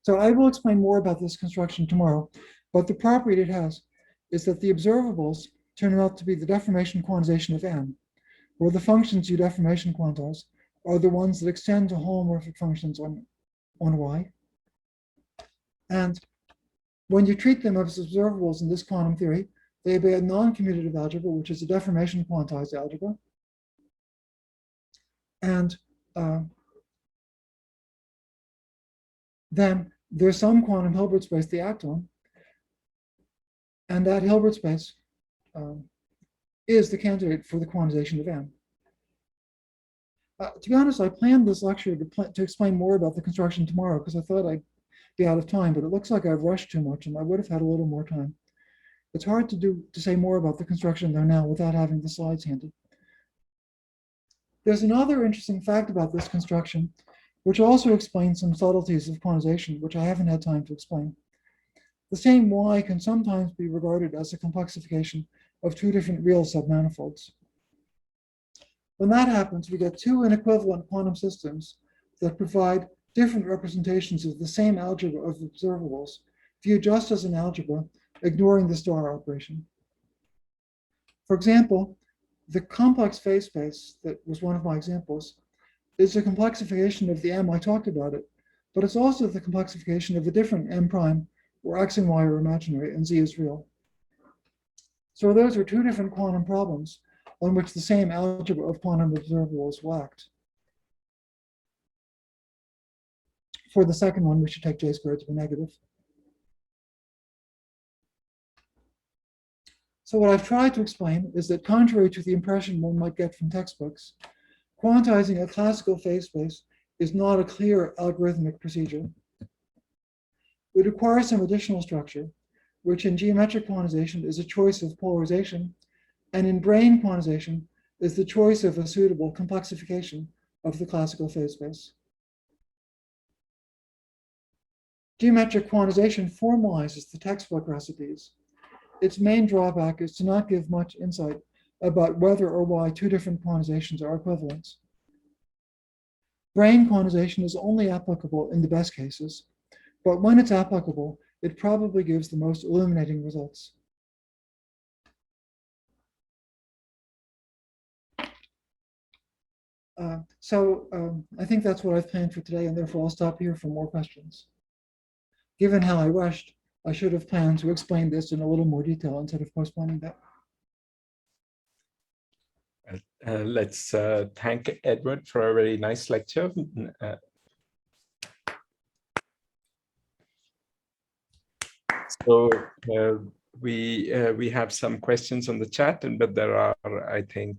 So I will explain more about this construction tomorrow, but the property it has is that the observables turn out to be the deformation quantization of M, where the functions you deformation quantize are the ones that extend to holomorphic functions on Y. And when you treat them as observables in this quantum theory, they obey a non-commutative algebra, which is a deformation quantized algebra. And then there's some quantum Hilbert space they act on, and that Hilbert space is the candidate for the quantization of M. To be honest, I planned this lecture to explain more about the construction tomorrow because I thought I'd be out of time, but it looks like I've rushed too much and I would have had a little more time. It's hard to say more about the construction though now without having the slides handy. There's another interesting fact about this construction, which also explains some subtleties of quantization, which I haven't had time to explain. The same Y can sometimes be regarded as a complexification of two different real submanifolds. When that happens, we get two inequivalent quantum systems that provide different representations of the same algebra of observables, viewed just as an algebra, ignoring the star operation. For example, the complex phase space that was one of my examples is a complexification of the M. I talked about it, but it's also the complexification of a different M prime where X and Y are imaginary and Z is real. So those are two different quantum problems on which the same algebra of quantum observables will act. For the second one, we should take J squared to be negative. So what I've tried to explain is that contrary to the impression one might get from textbooks, quantizing a classical phase space is not a clear algorithmic procedure. It requires some additional structure, which in geometric quantization is a choice of polarization, and in brane quantization is the choice of a suitable complexification of the classical phase space. Geometric quantization formalizes the textbook recipes. Its main drawback is to not give much insight about whether or why two different quantizations are equivalent. Brane quantization is only applicable in the best cases, but when it's applicable, it probably gives the most illuminating results. I think that's what I've planned for today, and therefore I'll stop here for more questions. Given how I rushed, I should have planned to explain this in a little more detail instead of postponing that. Let's thank Edward for a very nice lecture. We have some questions on the chat, but there are, I think,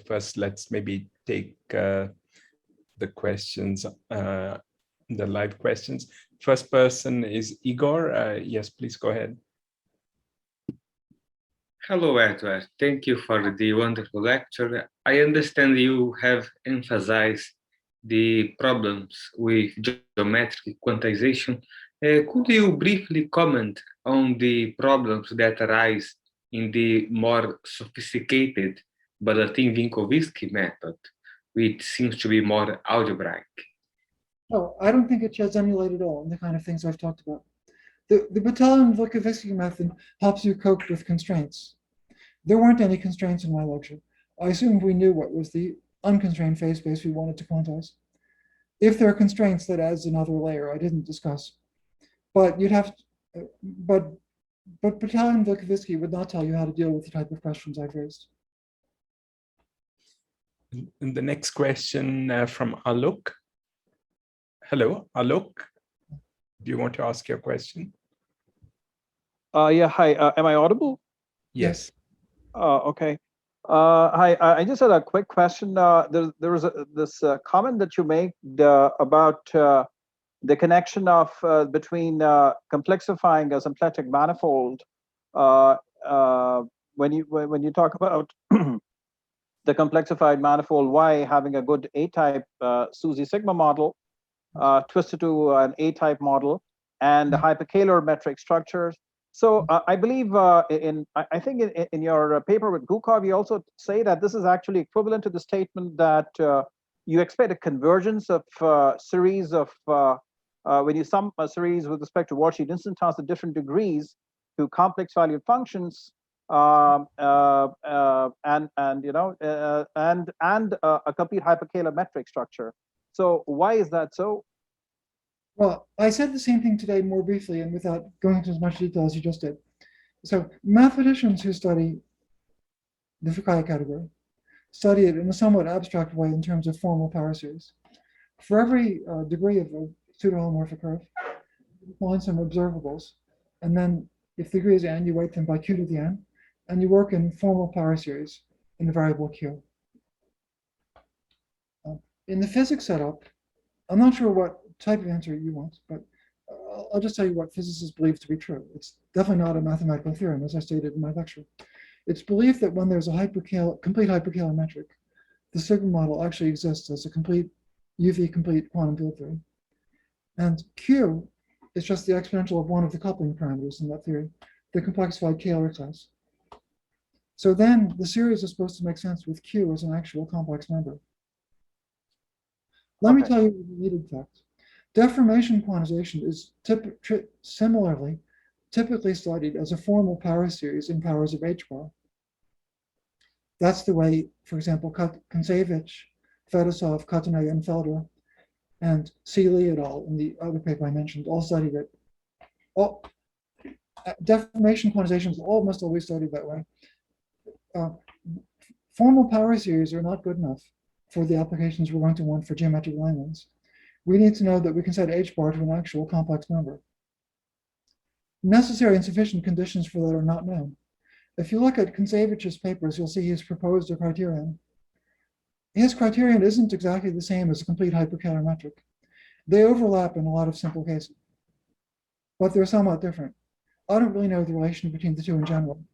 first let's maybe take the questions, the live questions. First person is Igor. Yes, please go ahead. Hello, Edward. Thank you for the wonderful lecture. I understand you have emphasized the problems with geometric quantization. Could you briefly comment on the problems that arise in the more sophisticated Balatin-Vinkovsky method, which seems to be more algebraic? Oh, I don't think it sheds any light at all on the kind of things I've talked about. The Balatin-Vinkovsky method helps you cope with constraints. There weren't any constraints in my lecture. I assumed we knew what was the unconstrained phase space we wanted to quantize. If there are constraints, that adds another layer I didn't discuss. But you'd have to, but Balatin-Vinkovsky would not tell you how to deal with the type of questions I've raised. And the next question from Alok. Hello, Alok. Do you want to ask your question? Yeah, hi. Am I audible? Yes. Okay. Hi, I just had a quick question. There was this comment that you made about the connection of between complexifying a symplectic manifold when you talk about the complexified manifold Y having a good A-type SUSY sigma model twisted to an A-type model and the hyperkiller metric structures. So I believe I think in your paper with Gukov, you also say that this is actually equivalent to the statement that you expect a convergence of series of when you sum a series with respect to worldsheet instantons at different degrees to complex valued functions and a complete hyperkiller metric structure. So why is that so? Well, I said the same thing today more briefly and without going into as much detail as you just did. So mathematicians who study the Fukaya category study it in a somewhat abstract way in terms of formal power series. For every degree of a pseudo-holomorphic curve, you find some observables. And then if the degree is n, you weight them by q to the n, and you work in formal power series in the variable q. In the physics setup, I'm not sure what type of answer you want, but I'll just tell you what physicists believe to be true. It's definitely not a mathematical theorem, as I stated in my lecture. It's believed that when there's a complete hyperkiller metric, the sigma model actually exists as a complete UV complete quantum field theory. And Q is just the exponential of one of the coupling parameters in that theory, the complexified Kähler class. So then the series is supposed to make sense with Q as an actual complex number. Let me tell you the related fact. Deformation quantization is similarly typically studied as a formal power series in powers of H bar. That's the way, for example, Kontsevich, Fedosov, Katanev, and Felder, and Seeley et al. In the other paper I mentioned all studied it. Deformation quantization is almost always studied that way. Formal power series are not good enough for the applications we're going to want for geometric Langlands. We need to know that we can set H bar to an actual complex number. Necessary and sufficient conditions for that are not known. If you look at Kontsevich's papers, you'll see he's proposed a criterion. His criterion isn't exactly the same as a complete hyperkiller metric. They overlap in a lot of simple cases, but they're somewhat different. I don't really know the relation between the two in general.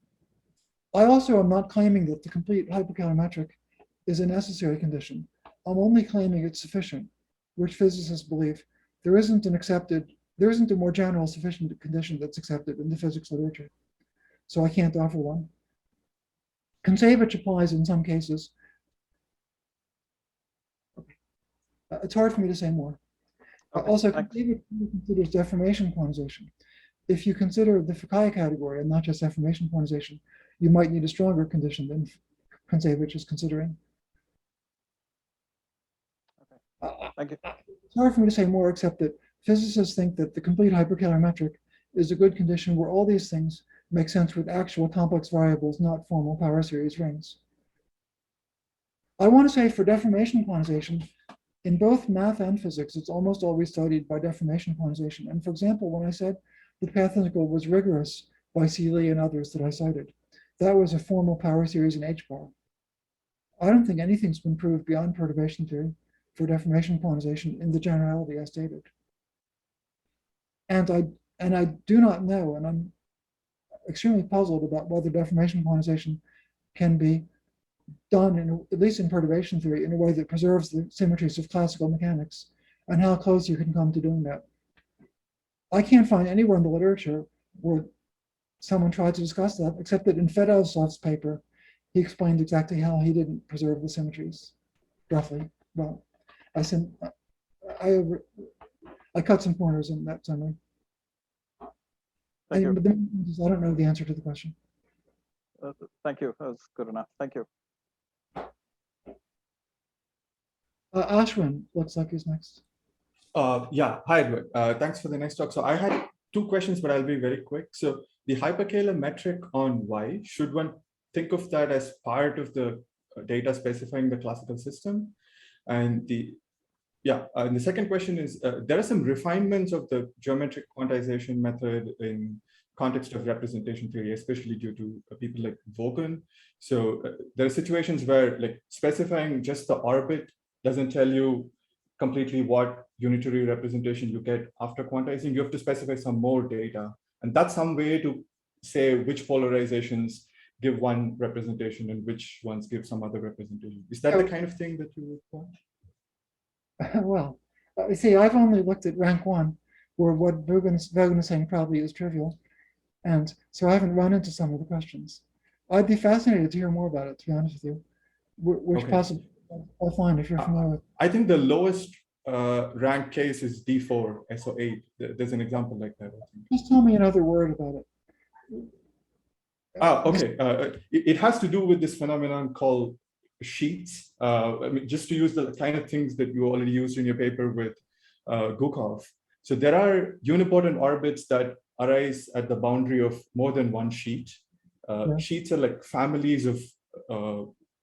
I also am not claiming that the complete hyperkiller metric is a necessary condition. I'm only claiming it's sufficient, which physicists believe. There isn't a more general sufficient condition that's accepted in the physics literature. So I can't offer one. Kontsevich applies in some cases. It's hard for me to say more. Also, Kontsevich considers deformation quantization. If you consider the Fukaya category and not just deformation quantization, you might need a stronger condition than Kontsevich is considering. Thank you. It's hard for me to say more, except that physicists think that the complete hyperkiller metric is a good condition where all these things make sense with actual complex variables, not formal power series rings. I want to say for deformation quantization, in both math and physics, it's almost always studied by deformation quantization. And for example, when I said the path integral was rigorous by Seeley and others that I cited, that was a formal power series in H bar. I don't think anything's been proved beyond perturbation theory for deformation quantization in the generality I stated. And I do not know, and I'm extremely puzzled about whether deformation quantization can be done, at least in perturbation theory, in a way that preserves the symmetries of classical mechanics, and how close you can come to doing that. I can't find anywhere in the literature where someone tried to discuss that, except that in Fedosov's paper, he explained exactly how he didn't preserve the symmetries, roughly. Well, I cut some corners in that summary. Thank you. But I don't know the answer to the question. Thank you. That was good enough. Thank you. Aswin looks like he's next. Yeah, hi, Edward. Thanks for the next talk. So I had two questions, but I'll be very quick. So the hyperkiller metric on Y, should one think of that as part of the data specifying the classical system? And the second question is, there are some refinements of the geometric quantization method in context of representation theory, especially due to people like Vogel. So there are situations where like specifying just the orbit doesn't tell you completely what unitary representation you get after quantizing. You have to specify some more data. And that's some way to say which polarizations give one representation and which ones give some other representation. Is that the kind of thing that you would want? Well, see, I've only looked at rank 1, where what Vogel is saying probably is trivial. And so I haven't run into some of the questions. I'd be fascinated to hear more about it, to be honest with you, which Okay. possibly I'll find if you're familiar with. I think the lowest rank case is D4, SO8. There's an example like that. I think. Just tell me another word about it. Okay. It has to do with this phenomenon called sheets. I mean, just to use the kind of things that you already used in your paper with Gukov. So there are unipotent orbits that arise at the boundary of more than one sheet. Sheets are like families of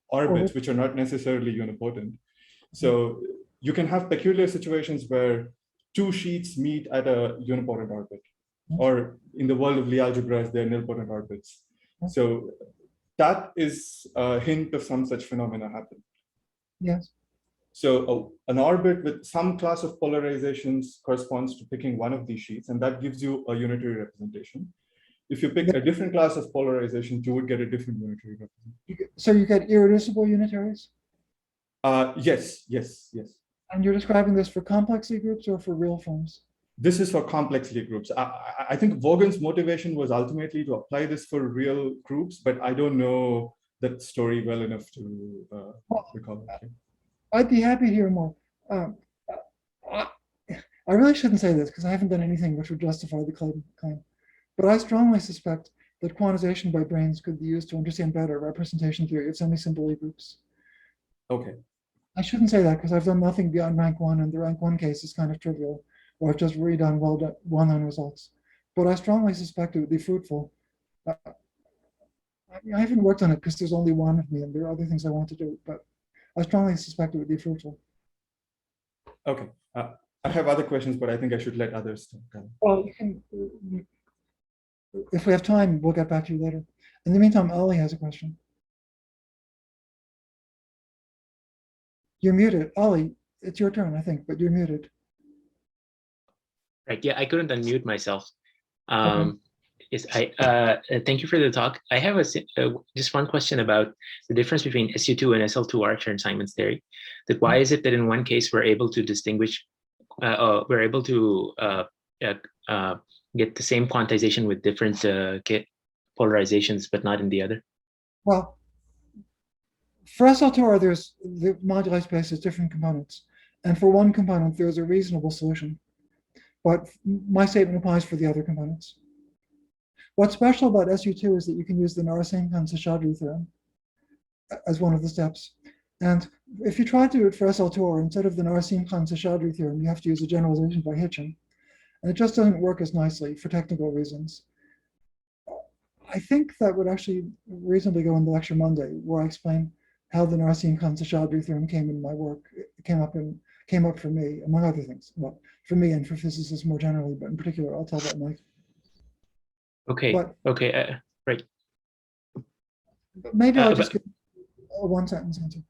orbits, which are not necessarily unipotent. So you can have peculiar situations where two sheets meet at a unipotent orbit, or in the world of Lie algebras, they're nilpotent orbits. So that is a hint of some such phenomena happen. Yes. So an orbit with some class of polarizations corresponds to picking one of these sheets, and that gives you a unitary representation. If you pick a different class of polarizations, you would get a different unitary representation. So you get irreducible unitaries? Yes. And you're describing this for complex Lie groups or for real forms? This is for complex Lie groups. I think Vaughan's motivation was ultimately to apply this for real groups, but I don't know that story well enough to recall it. I'd be happy to hear more. I really shouldn't say this because I haven't done anything which would justify the claim. But I strongly suspect that quantization by brains could be used to understand better representation theory of semi-simple Lie groups. Okay. I shouldn't say that because I've done nothing beyond rank 1, and the rank 1 case is kind of trivial, or I've just redone well-known results. But I strongly suspect it would be fruitful. I haven't worked on it because there's only one of me, and there are other things I want to do, but I strongly suspect it would be fruitful. Okay. I have other questions, but I think I should let others talk. Well, you can, if we have time, we'll get back to you later. In the meantime, Ali has a question. You're muted. Ali, it's your turn, I think, but you're muted. Right. Yeah, I couldn't unmute myself. Okay. Thank you for the talk. I have just one question about the difference between SU2 and SL2 Chern-Simons theory. That why is it that in one case we're able to distinguish, we're able to get the same quantization with different polarizations, but not in the other? Well, for SL2R, there's the moduli space has different components. And for one component, there's a reasonable solution. But my statement applies for the other components. What's special about SU2 is that you can use the Narasimhan-Seshadri theorem as one of the steps. And if you try to do it for SL2R, instead of the Narasimhan-Seshadri theorem, you have to use a generalization by Hitching. And it just doesn't work as nicely for technical reasons. I think that would actually reasonably go in the lecture Monday, where I explain how the Narasimhan-Seshadri theorem came in my work. It came up for me, among other things. Well, for me and for physicists more generally, but in particular, I'll tell that Mike. Okay. Okay. Right. Maybe I'll just give a one-sentence answer.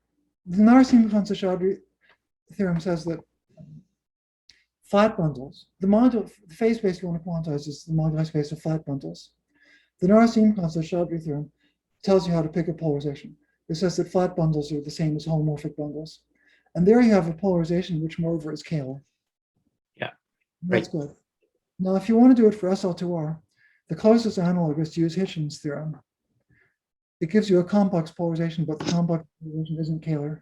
The Narasimhan-Seshadri theorem says that flat bundles, the phase space you want to quantize is the moduli space of flat bundles. The Narasimhan-Seshadri theorem tells you how to pick a polarization. It says that flat bundles are the same as homomorphic bundles. And there you have a polarization which moreover is Kähler. Yeah. That's good. Now, if you want to do it for SL2R, the closest analog is to use Hitching's theorem. It gives you a complex polarization, but the complex polarization isn't Kähler.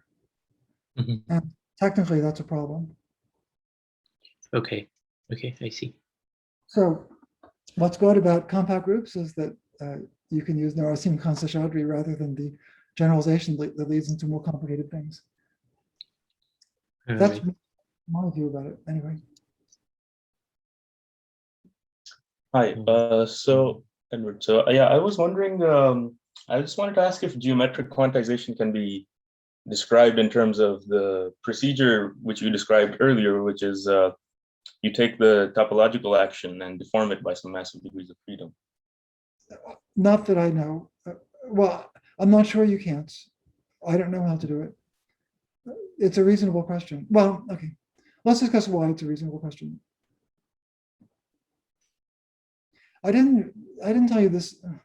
Mm-hmm. And technically, that's a problem. Okay. Okay, I see. So what's good about compact groups is that you can use Narasimhan-Seshadri rather than the generalization that leads into more complicated things. That's my view about it, anyway. Hi, so Edward, yeah, I was wondering, I just wanted to ask if geometric quantization can be described in terms of the procedure which you described earlier, which is you take the topological action and deform it by some massive degrees of freedom. Not that I know. Well, I'm not sure you can't. I don't know how to do it. It's a reasonable question. Well, okay. Let's discuss why it's a reasonable question. I didn't tell you this. Okay.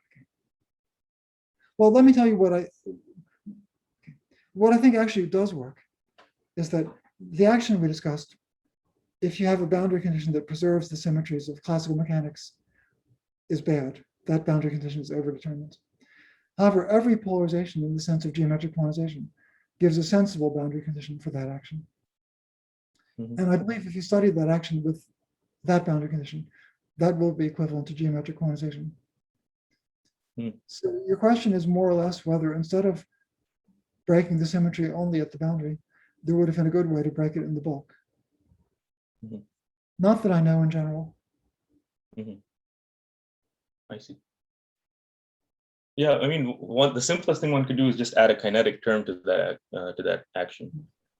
Well, let me tell you what I think actually does work is that the action we discussed, if you have a boundary condition that preserves the symmetries of classical mechanics, is bad. That boundary condition is overdetermined. However, every polarization in the sense of geometric quantization gives a sensible boundary condition for that action. Mm-hmm. And I believe if you study that action with that boundary condition, that will be equivalent to geometric quantization. Mm-hmm. So your question is more or less whether instead of breaking the symmetry only at the boundary, there would have been a good way to break it in the bulk. Mm-hmm. Not that I know in general. Mm-hmm. I see. Yeah, I mean, the simplest thing one could do is just add a kinetic term to that action.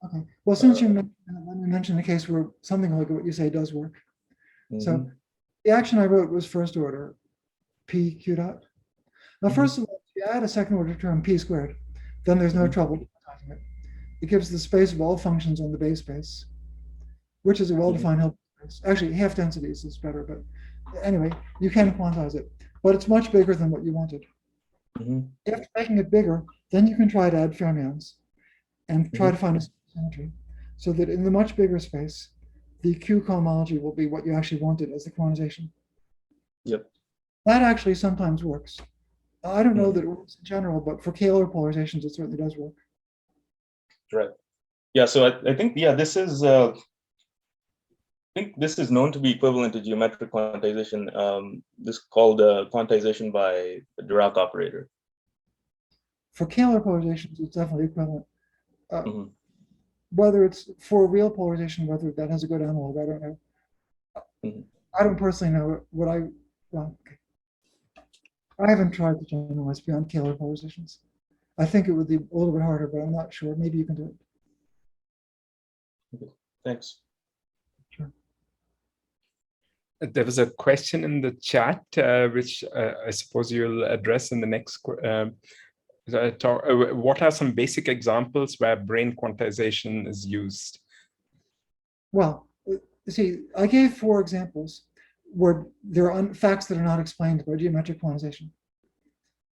Okay. Well, since you mentioned a case where something like what you say does work. Mm-hmm. So the action I wrote was first order, P Q dot. Now, first of all, if you add a second order term, P squared, then there's no trouble quantizing it. It gives the space of all functions on the base space, which is a well-defined help space. Actually, half densities is better, but anyway, you can quantize it, but it's much bigger than what you wanted. After making it bigger, then you can try to add fermions and try to find a symmetry. so that in the much bigger space, the Q cohomology will be what you actually wanted as the quantization. Yep. That actually sometimes works. I don't know that it works in general, but for Kähler polarizations, it certainly does work. Right. Yeah. So I think this is known to be equivalent to geometric quantization. This is called quantization by the Dirac operator. For Kähler polarizations, it's definitely equivalent. Whether it's for real polarization, whether that has a good analog, I don't know. I don't personally know what I haven't tried to generalize beyond Kähler polarizations. I think it would be a little bit harder, but I'm not sure. Maybe you can do it. Okay. Thanks. Sure. There was a question in the chat, which I suppose you'll address in the next talk. What are some basic examples where brane quantization is used? Well, see, I gave 4 examples where there are facts that are not explained by geometric quantization.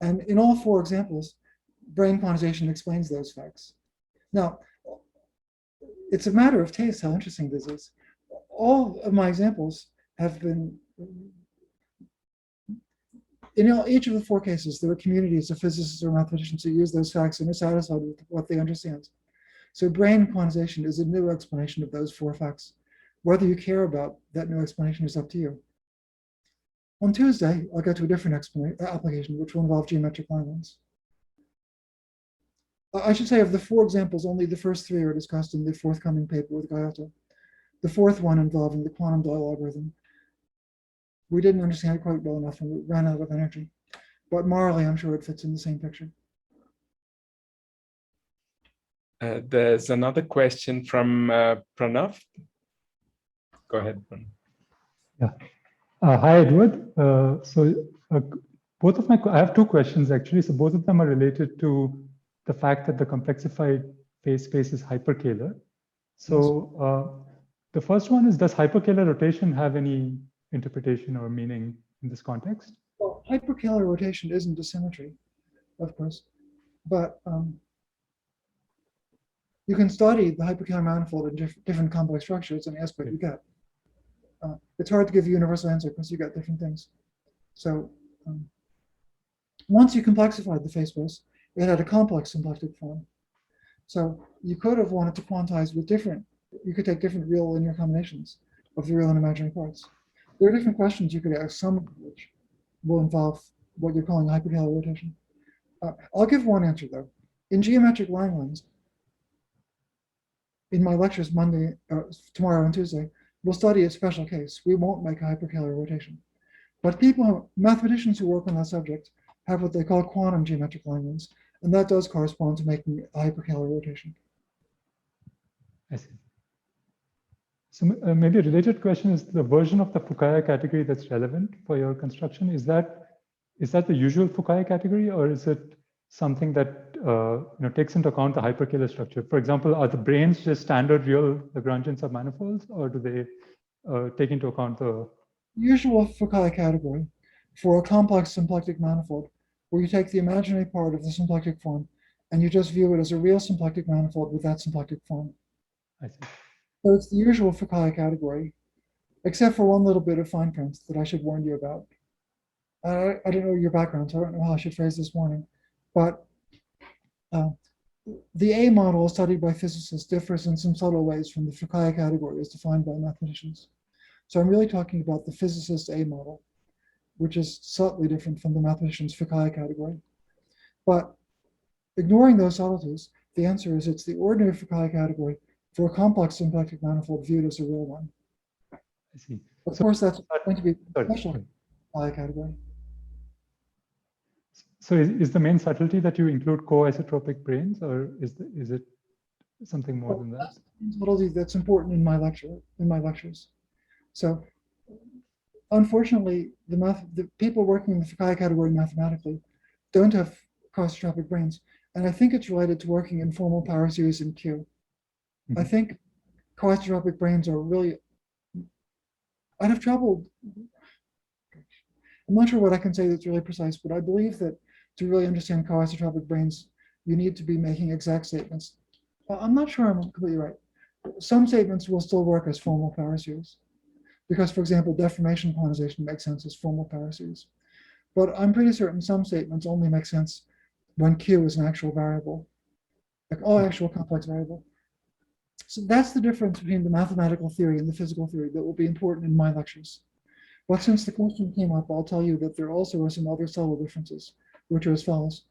And in all 4 examples, brane quantization explains those facts. Now, it's a matter of taste how interesting this is. All of my examples have been, in each of the 4 cases, there are communities of physicists or mathematicians who use those facts and are satisfied with what they understand. So brane quantization is a new explanation of those 4 facts. Whether you care about that new explanation is up to you. On Tuesday, I'll get to a different application, which will involve geometric Langlands. I should say of the 4 examples, only the first 3 are discussed in the forthcoming paper with Gayatri. The 4th one involving the quantum dial algorithm. We didn't understand it quite well enough and we ran out of energy. But morally, I'm sure it fits in the same picture. There's another question from Pranav. Go ahead, Pranav. Yeah. Hi, Edward. Both of I have 2 questions actually. So both of them are related to the fact that the complexified phase space is hyperkiller. So the first one is, does hyperkiller rotation have any interpretation or meaning in this context? Well, hyperkiller rotation isn't a symmetry, of course, but you can study the hyperkiller manifold in different complex structures and ask what you get. It's hard to give a universal answer because you got different things. So once you complexified the phase space, it had a complex symplectic form. So you could have wanted to quantize with you could take different real linear combinations of the real and imaginary parts. There are different questions you could ask, some of which will involve what you're calling hyperkiller rotation. I'll give one answer though. In geometric Langlands, in my lectures tomorrow and Tuesday, we'll study a special case. We won't make a hyperkiller rotation. But mathematicians who work on that subject have what they call quantum geometric Langlands, and that does correspond to making a hyperkiller rotation. I see. So maybe a related question is the version of the Fukaya category that's relevant for your construction. Is that the usual Fukaya category, or is it something that takes into account the hyperkiller structure? For example, are the branes just standard real Lagrangian submanifolds, or do they take into account the usual Fukaya category for a complex symplectic manifold, where you take the imaginary part of the symplectic form and you just view it as a real symplectic manifold with that symplectic form? I see. So it's the usual Fukaya category, except for one little bit of fine print that I should warn you about. I don't know your background, so I don't know how I should phrase this warning, but the A model studied by physicists differs in some subtle ways from the Fukaya category as defined by mathematicians. So I'm really talking about the physicist A model, which is subtly different from the mathematician's Fukaya category. But ignoring those subtleties, the answer is it's the ordinary Fukaya category for a complex symplectic manifold viewed as a real one. I see. Of course, that's going to be a special Sorry. Fukaya category. So is the main subtlety that you include co-isotropic branes, or is it something more than that? That's the subtlety that's important in my lectures. So unfortunately, the people working in the Fukaya category mathematically don't have co-isotropic branes. And I think it's related to working in formal power series in Q. I think co-isotropic branes are really, I'd have trouble. I'm not sure what I can say that's really precise, but I believe that to really understand co-isotropic branes, you need to be making exact statements. I'm not sure I'm completely right. some statements will still work as formal power series. Because, for example, deformation quantization makes sense as formal power series. But I'm pretty certain some statements only make sense when Q is an actual variable, like all actual complex variable. So that's the difference between the mathematical theory and the physical theory that will be important in my lectures. But since the question came up, I'll tell you that there also are some other subtle differences, which are as follows.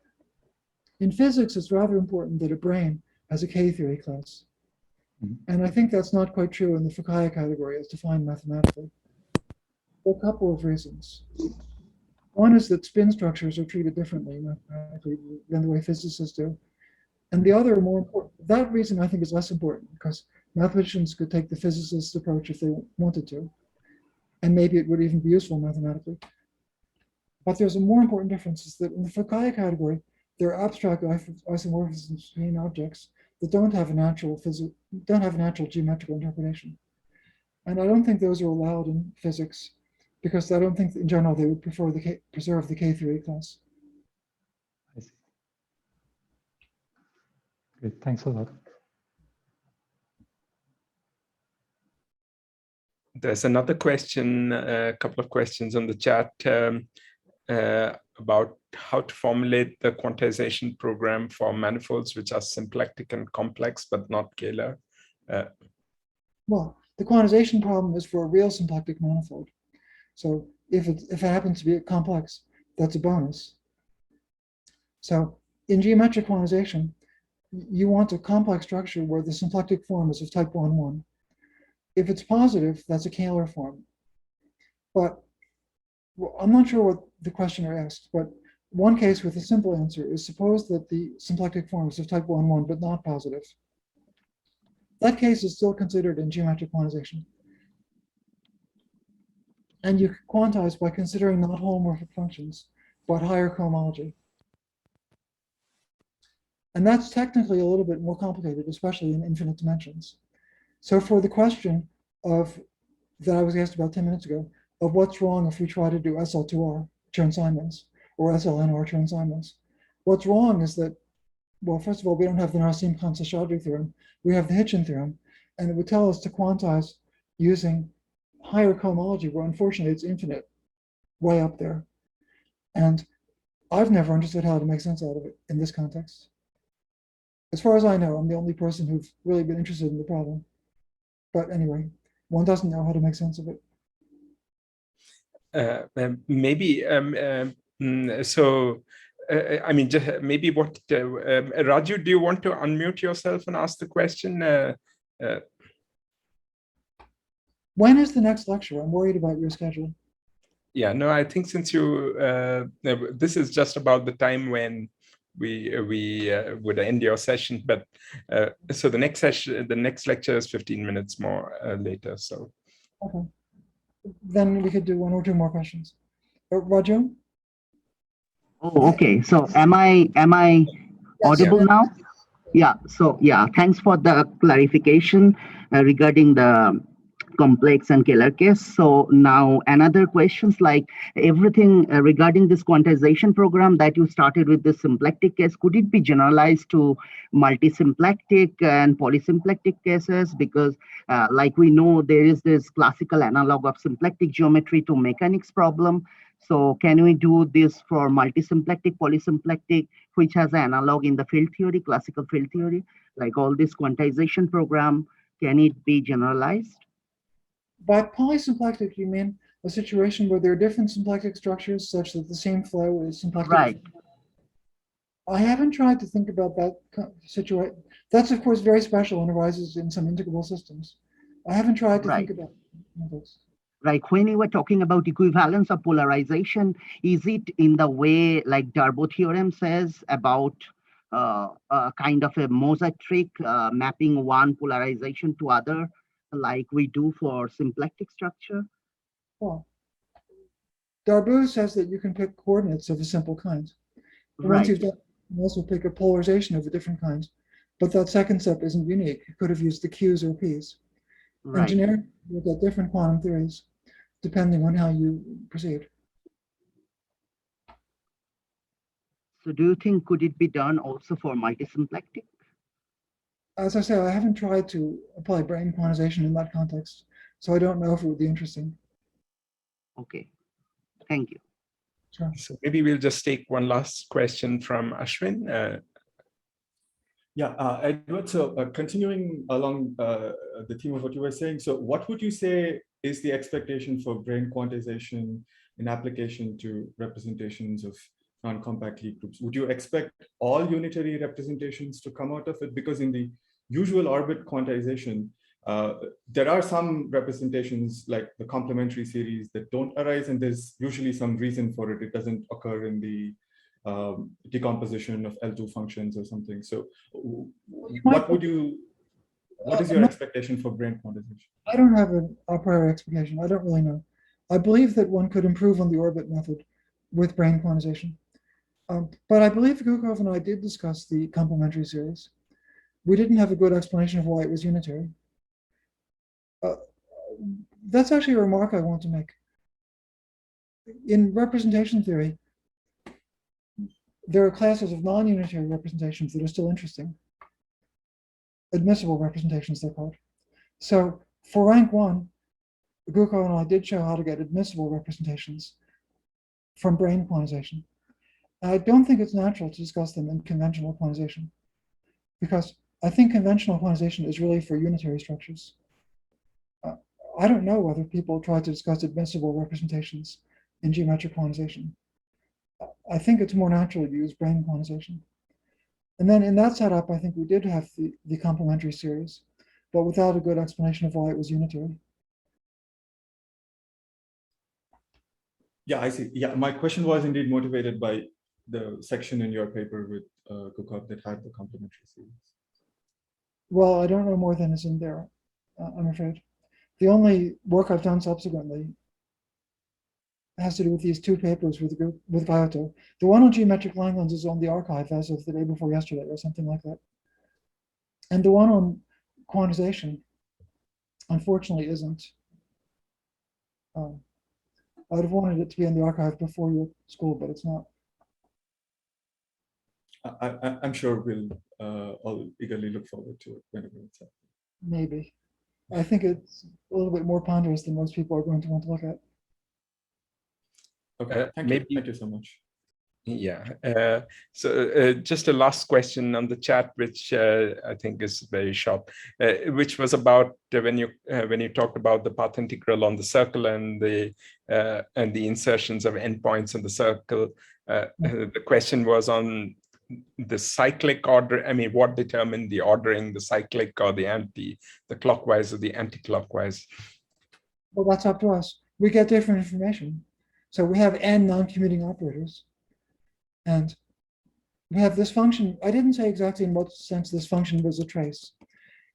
In physics, it's rather important that a brane has a K-theory class. And I think that's not quite true in the Fukaya category as defined mathematically. For a couple of reasons. One is that spin structures are treated differently mathematically than the way physicists do. And the other, more important, that reason I think is less important because mathematicians could take the physicist's approach if they wanted to, and maybe it would even be useful mathematically. But there's a more important difference is that in the Fukaya category, there are abstract isomorphisms between objects that don't have a natural geometrical interpretation. And I don't think those are allowed in physics because I don't think in general they would preserve the K-theory class. I see. Great, thanks a lot. There's another question, a couple of questions on the chat about how to formulate the quantization program for manifolds which are symplectic and complex but not scalar. Well, the quantization problem is for a real symplectic manifold. So if it happens to be a complex, that's a bonus. So in geometric quantization, you want a complex structure where the symplectic form is of type 1,1. If it's positive, that's a scalar form. But well, I'm not sure what the questioner asked, but one case with a simple answer is suppose that the symplectic form is of type 1,1, but not positive. That case is still considered in geometric quantization. And you quantize by considering not holomorphic functions, but higher cohomology. And that's technically a little bit more complicated, especially in infinite dimensions. So for the question that I was asked about 10 minutes ago, of what's wrong if we try to do SL2R Chern-Simons or SLNR Chern-Simons, what's wrong is that, well, first of all, we don't have the Narsim-Khan-Seshadri theorem. We have the Hitching theorem, and it would tell us to quantize using higher cohomology, where unfortunately it's infinite, way up there. And I've never understood how to make sense out of it in this context. As far as I know, I'm the only person who's really been interested in the problem. But anyway, one doesn't know how to make sense of it. Maybe, I mean, maybe what, Raju, do you want to unmute yourself and ask the question? When is the next lecture? I'm worried about your schedule. Yeah, no, I think since you, this is just about the time when we would end your session, but so the next session, the next lecture is 15 minutes more later, so. Okay. Then we could do one or two more questions. Raju? Oh, okay. So am I Yes. audible now? Yeah. So yeah, thanks for the clarification regarding the complex and scalar case. So now another questions like everything regarding this quantization program that you started with the symplectic case, could it be generalized to multisymplectic and polysymplectic cases? Because like we know, there is this classical analog of symplectic geometry to mechanics problem. So can we do this for multisymplectic, polysymplectic, which has an analog in the field theory, classical field theory, like all this quantization program, can it be generalized? By polysymplectic, you mean a situation where there are different symplectic structures such that the same flow is symplectic? Right. I haven't tried to think about that situation. That's, of course, very special and arises in some integrable systems. I haven't tried to think about this. Like when you were talking about equivalence of polarization, is it in the way like Darboux theorem says about kind of a mosaic trick mapping one polarization to other, like we do for symplectic structure? Well, Darboux says that you can pick coordinates of a simple kind. And Right. once you've done, you can also pick a polarization of a different kind. But that second step isn't unique. You could have used the Q's or P's. Right. And generically, you get different quantum theories depending on how you proceed. So do you think could it be done also for multisymplectic? as I say, I haven't tried to apply brain quantization in that context, so I don't know if it would be interesting. Okay, thank you. Sure. So maybe we'll just take one last question from Aswin. Yeah, Edward, so continuing along the theme of what you were saying, so what would you say is the expectation for brain quantization in application to representations of non-compact Lie groups? Would you expect all unitary representations to come out of it? Because in the usual orbit quantization, there are some representations like the complementary series that don't arise, and there's usually some reason for it. It doesn't occur in the decomposition of L2 functions or something. So what is your expectation for brain quantization? I don't have an a priori expectation. I don't really know. I believe that one could improve on the orbit method with brain quantization. But I believe Gukov and I did discuss the complementary series. We didn't have a good explanation of why it was unitary. That's actually a remark I want to make. In representation theory, there are classes of non-unitary representations that are still interesting. Admissible representations, they're called. So for rank 1, Gukov and I did show how to get admissible representations from brain quantization. I don't think it's natural to discuss them in conventional quantization, because I think conventional quantization is really for unitary structures. I don't know whether people try to discuss admissible representations in geometric quantization. I think it's more natural to use brain quantization. And then in that setup, I think we did have the complementary series, but without a good explanation of why it was unitary. Yeah, I see. Yeah, my question was indeed motivated by the section in your paper with Gukov that had the complementary series. Well, I don't know more than is in there, I'm afraid. The only work I've done subsequently has to do with these 2 papers with Gayoto. The one on geometric Langlands is on the archive as of the day before yesterday or something like that. And the one on quantization, unfortunately, isn't. I would have wanted it to be in the archive before your school, but it's not. I'm sure we'll all eagerly look forward to it whenever it's up. Maybe. I think it's a little bit more ponderous than most people are going to want to look at. Okay, thank you so much. Yeah, so just a last question on the chat, which I think is very short, which was about when you talked about the path integral on the circle and the insertions of endpoints in the circle. The question was on the cyclic order. I mean, what determined the ordering, the cyclic or the clockwise or the anti-clockwise? Well, that's up to us. We get different information. So we have n non-commuting operators. And we have this function. I didn't say exactly in what sense this function was a trace.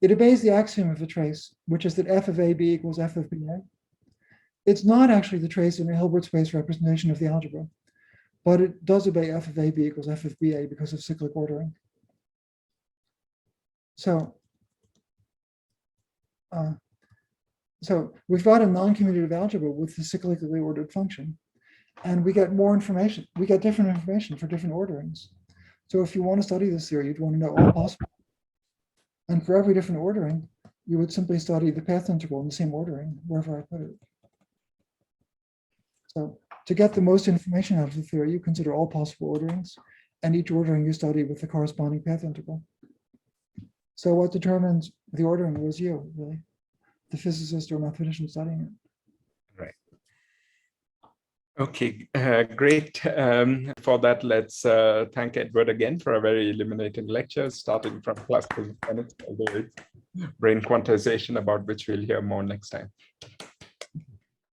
It obeys the axiom of a trace, which is that f of a b equals f of ba. It's not actually the trace in a Hilbert space representation of the algebra, but it does obey f of a b equals f of ba because of cyclic ordering. So we've got a non-commutative algebra with the cyclically ordered function. And we get more information. We get different information for different orderings. So if you want to study this theory, you'd want to know all possible. And for every different ordering, you would simply study the path integral in the same ordering, wherever I put it. So to get the most information out of the theory, you consider all possible orderings, and each ordering you study with the corresponding path integral. So what determines the ordering was you, really, the physicist or mathematician studying it. Okay, great. For that, let's thank Edward again for a very illuminating lecture, starting from classical mechanics all the way to brain quantization, about which we'll hear more next time.